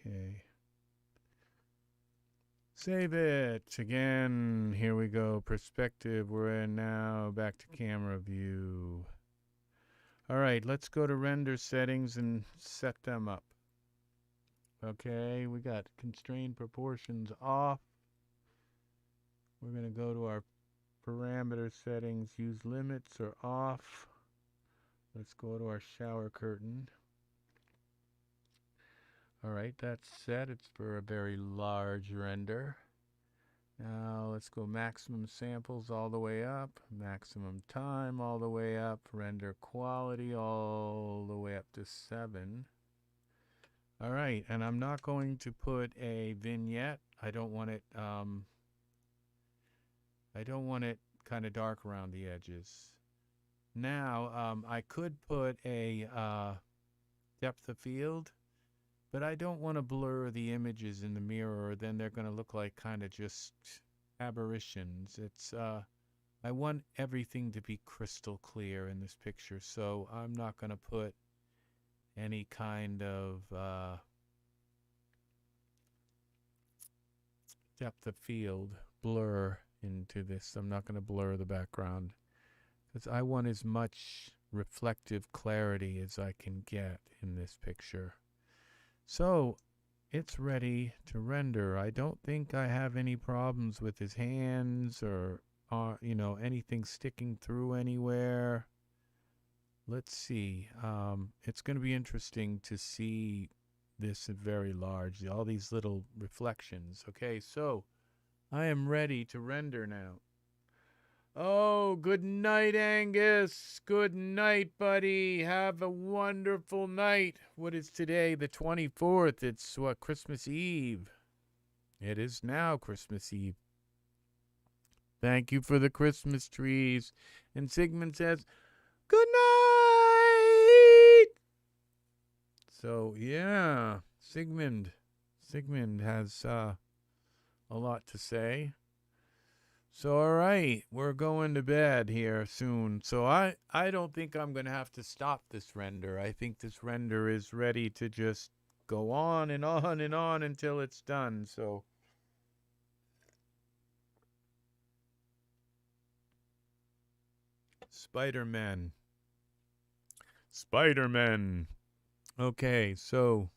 Okay. Save it. Again, here we go. Perspective. We're in now. Back to camera view. All right, let's go to render settings and set them up. Okay, we got constrained proportions off. We're going to go to our parameter settings. Use limits are off. Let's go to our shower curtain. All right, that's set. It's for a very large render. Now let's go maximum samples all the way up, maximum time all the way up, render quality all the way up to 7. All right, and I'm not going to put a vignette. I don't want it I don't want it kind of dark around the edges. Now, I could put a depth of field, but I don't want to blur the images in the mirror. Then they're going to look like kind of just aberrations. I want everything to be crystal clear in this picture, so I'm not going to put any kind of depth of field blur into this. I'm not going to blur the background because I want as much reflective clarity as I can get in this picture. So it's ready to render. I don't think I have any problems with his hands or anything sticking through anywhere. Let's see. It's going to be interesting to see this very large, all these little reflections. Okay, so I am ready to render now. Oh, good night, Angus. Good night, buddy. Have a wonderful night. What is today? The 24th. It's Christmas Eve. It is now Christmas Eve. Thank you for the Christmas trees. And Sigmund says, good night. So, yeah, Sigmund has a lot to say. So, all right, we're going to bed here soon. So I don't think I'm going to have to stop this render. I think this render is ready to just go on and on and on until it's done. So Spider-Man. Okay, so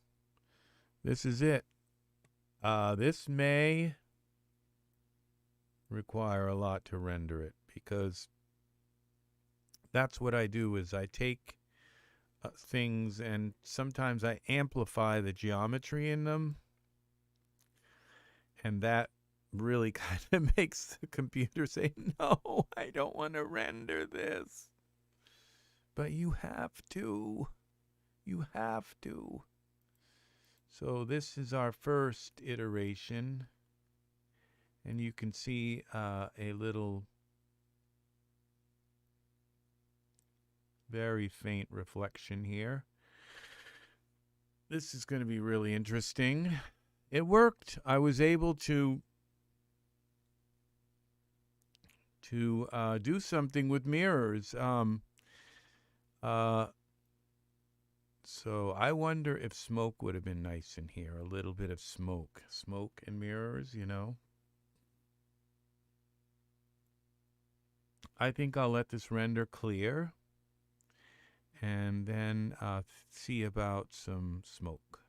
this is it. This may require a lot to render it because that's what I do is I take things and sometimes I amplify the geometry in them, and that really kind of makes the computer say, no, I don't want to render this. But you have to. You have to. So this is our first iteration. And you can see a little very faint reflection here. This is going to be really interesting. It worked. I was able to do something with mirrors. So I wonder if smoke would have been nice in here. A little bit of smoke. Smoke and mirrors, you know. I think I'll let this render clear and then see about some smoke.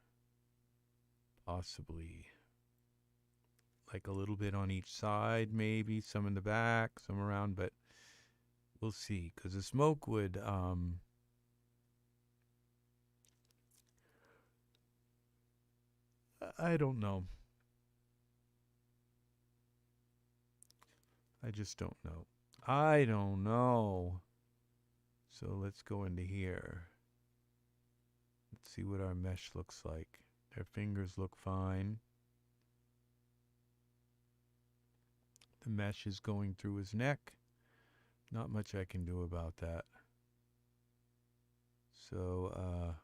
Possibly. Like a little bit on each side, maybe some in the back, some around, but we'll see. Because the smoke would I don't know. I just don't know. I don't know. So let's go into here. Let's see what our mesh looks like. Their fingers look fine. The mesh is going through his neck. Not much I can do about that. So,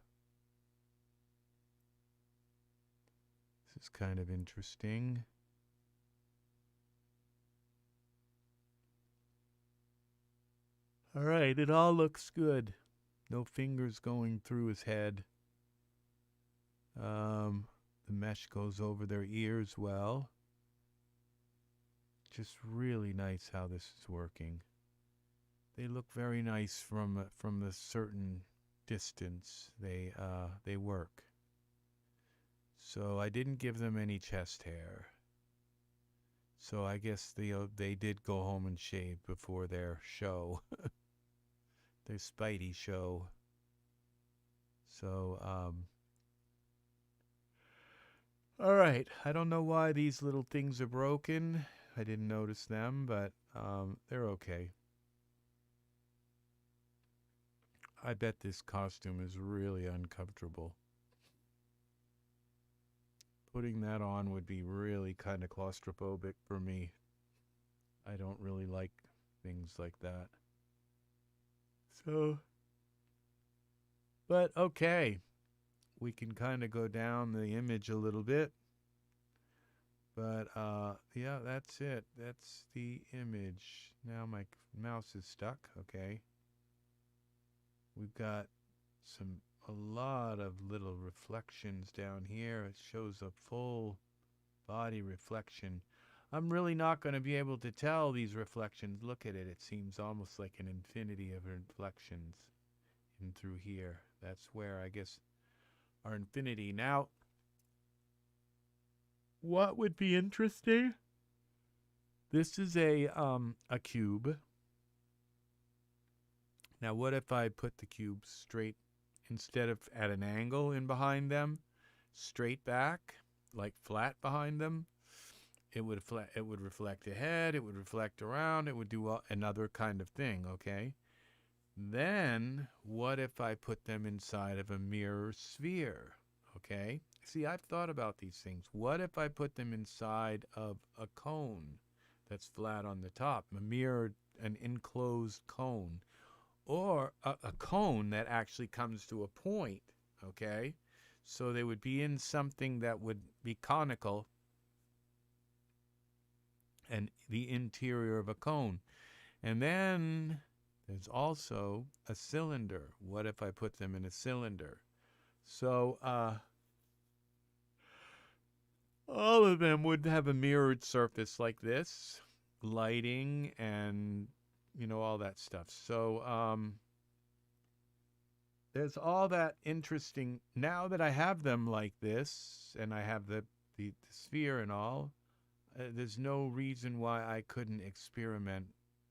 this is kind of interesting. All right, it all looks good. No fingers going through his head. The mesh goes over their ears well. Just really nice how this is working. They look very nice from a certain distance. They work. So I didn't give them any chest hair. So I guess they did go home and shave before their show. Their Spidey show. So, all right. I don't know why these little things are broken. I didn't notice them, but they're okay. I bet this costume is really uncomfortable. Putting that on would be really kind of claustrophobic for me. I don't really like things like that. So, but okay, we can kind of go down the image a little bit. But yeah, that's it. That's the image. Now my mouse is stuck. Okay. We've got a lot of little reflections down here. It shows a full body reflection. I'm really not going to be able to tell these reflections. Look at it. It seems almost like an infinity of reflections in through here. That's where I guess our infinity. Now, what would be interesting? This is a cube. Now, what if I put the cube straight, instead of at an angle in behind them, straight back, like flat behind them? It would reflect ahead, it would reflect around, it would do another kind of thing, okay? Then, what if I put them inside of a mirror sphere, okay? See, I've thought about these things. What if I put them inside of a cone that's flat on the top, a mirrored, an enclosed cone? Or a cone that actually comes to a point, okay? So they would be in something that would be conical and the interior of a cone. And then there's also a cylinder. What if I put them in a cylinder? So all of them would have a mirrored surface like this, lighting and, you know, all that stuff. So there's all that interesting. Now that I have them like this, and I have the sphere and all, there's no reason why I couldn't experiment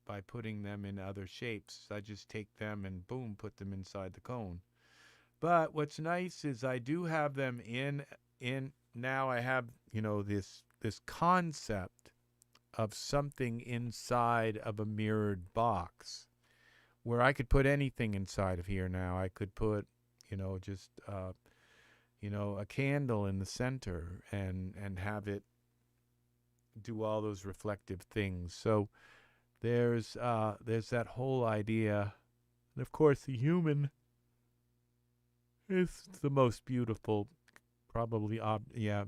by putting them in other shapes. I just take them and boom, put them inside the cone. But what's nice is I do have them in now I have, you know, this concept of something inside of a mirrored box where I could put anything inside of here now. I could put, you know, just you know, a candle in the center and have it do all those reflective things. So there's that whole idea. And of course the human is the most beautiful, probably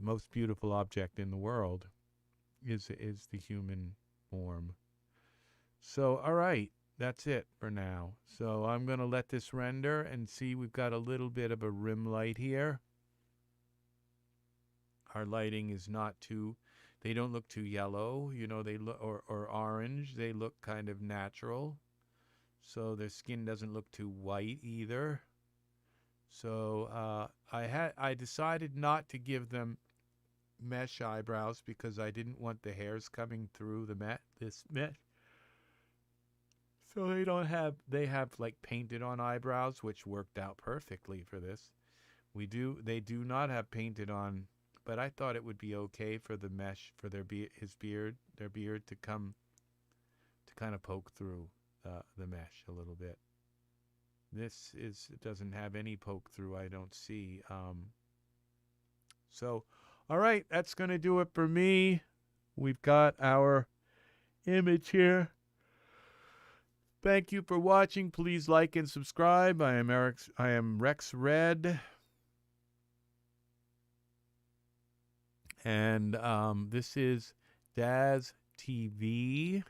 most beautiful object in the world is the human form. So all right, that's it for now. So I'm going to let this render and see. We've got a little bit of a rim light here. Our lighting is not too, they don't look too yellow, you know, they look, or orange. They look kind of natural. So their skin doesn't look too white either. So I decided not to give them mesh eyebrows because I didn't want the hairs coming through this mesh. So they have like painted on eyebrows, which worked out perfectly for this. They do not have painted on, but I thought it would be okay for the mesh, for their beard to come, to kind of poke through the mesh a little bit. This doesn't have any poke through, I don't see. So, all right, that's going to do it for me. We've got our image here. Thank you for watching. Please like and subscribe. I am Rex Red. And this is Daz TV.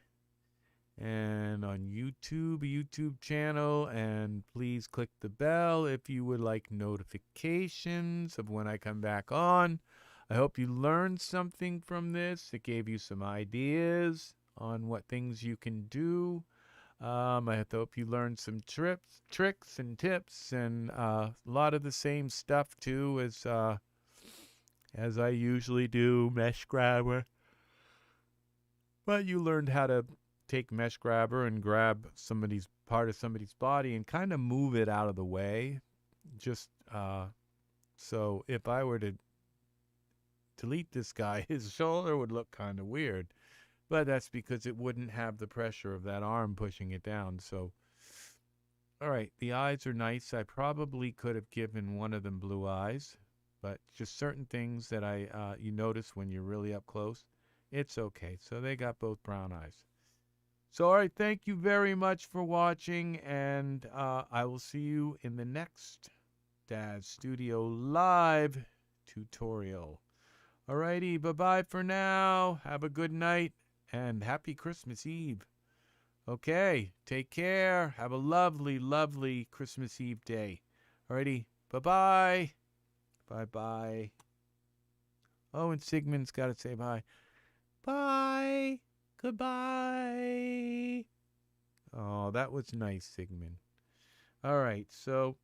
And on YouTube, a YouTube channel. And please click the bell if you would like notifications of when I come back on. I hope you learned something from this. It gave you some ideas on what things you can do. I hope you learned some tricks and tips, and a lot of the same stuff too as I usually do, mesh grabber. But you learned how to take mesh grabber and grab somebody's part of somebody's body and kind of move it out of the way. Just so if I were to delete this guy, his shoulder would look kind of weird. But that's because it wouldn't have the pressure of that arm pushing it down. So, all right, the eyes are nice. I probably could have given one of them blue eyes, but just certain things that you notice when you're really up close, it's okay. So they got both brown eyes. So, all right, thank you very much for watching, and I will see you in the next Daz Studio Live tutorial. Alrighty, bye-bye for now. Have a good night, and happy Christmas Eve. Okay, take care. Have a lovely, lovely Christmas Eve day. Alrighty, bye-bye. Bye-bye. Oh, and Sigmund's got to say bye. Bye. Goodbye. Oh, that was nice, Sigmund. All right, so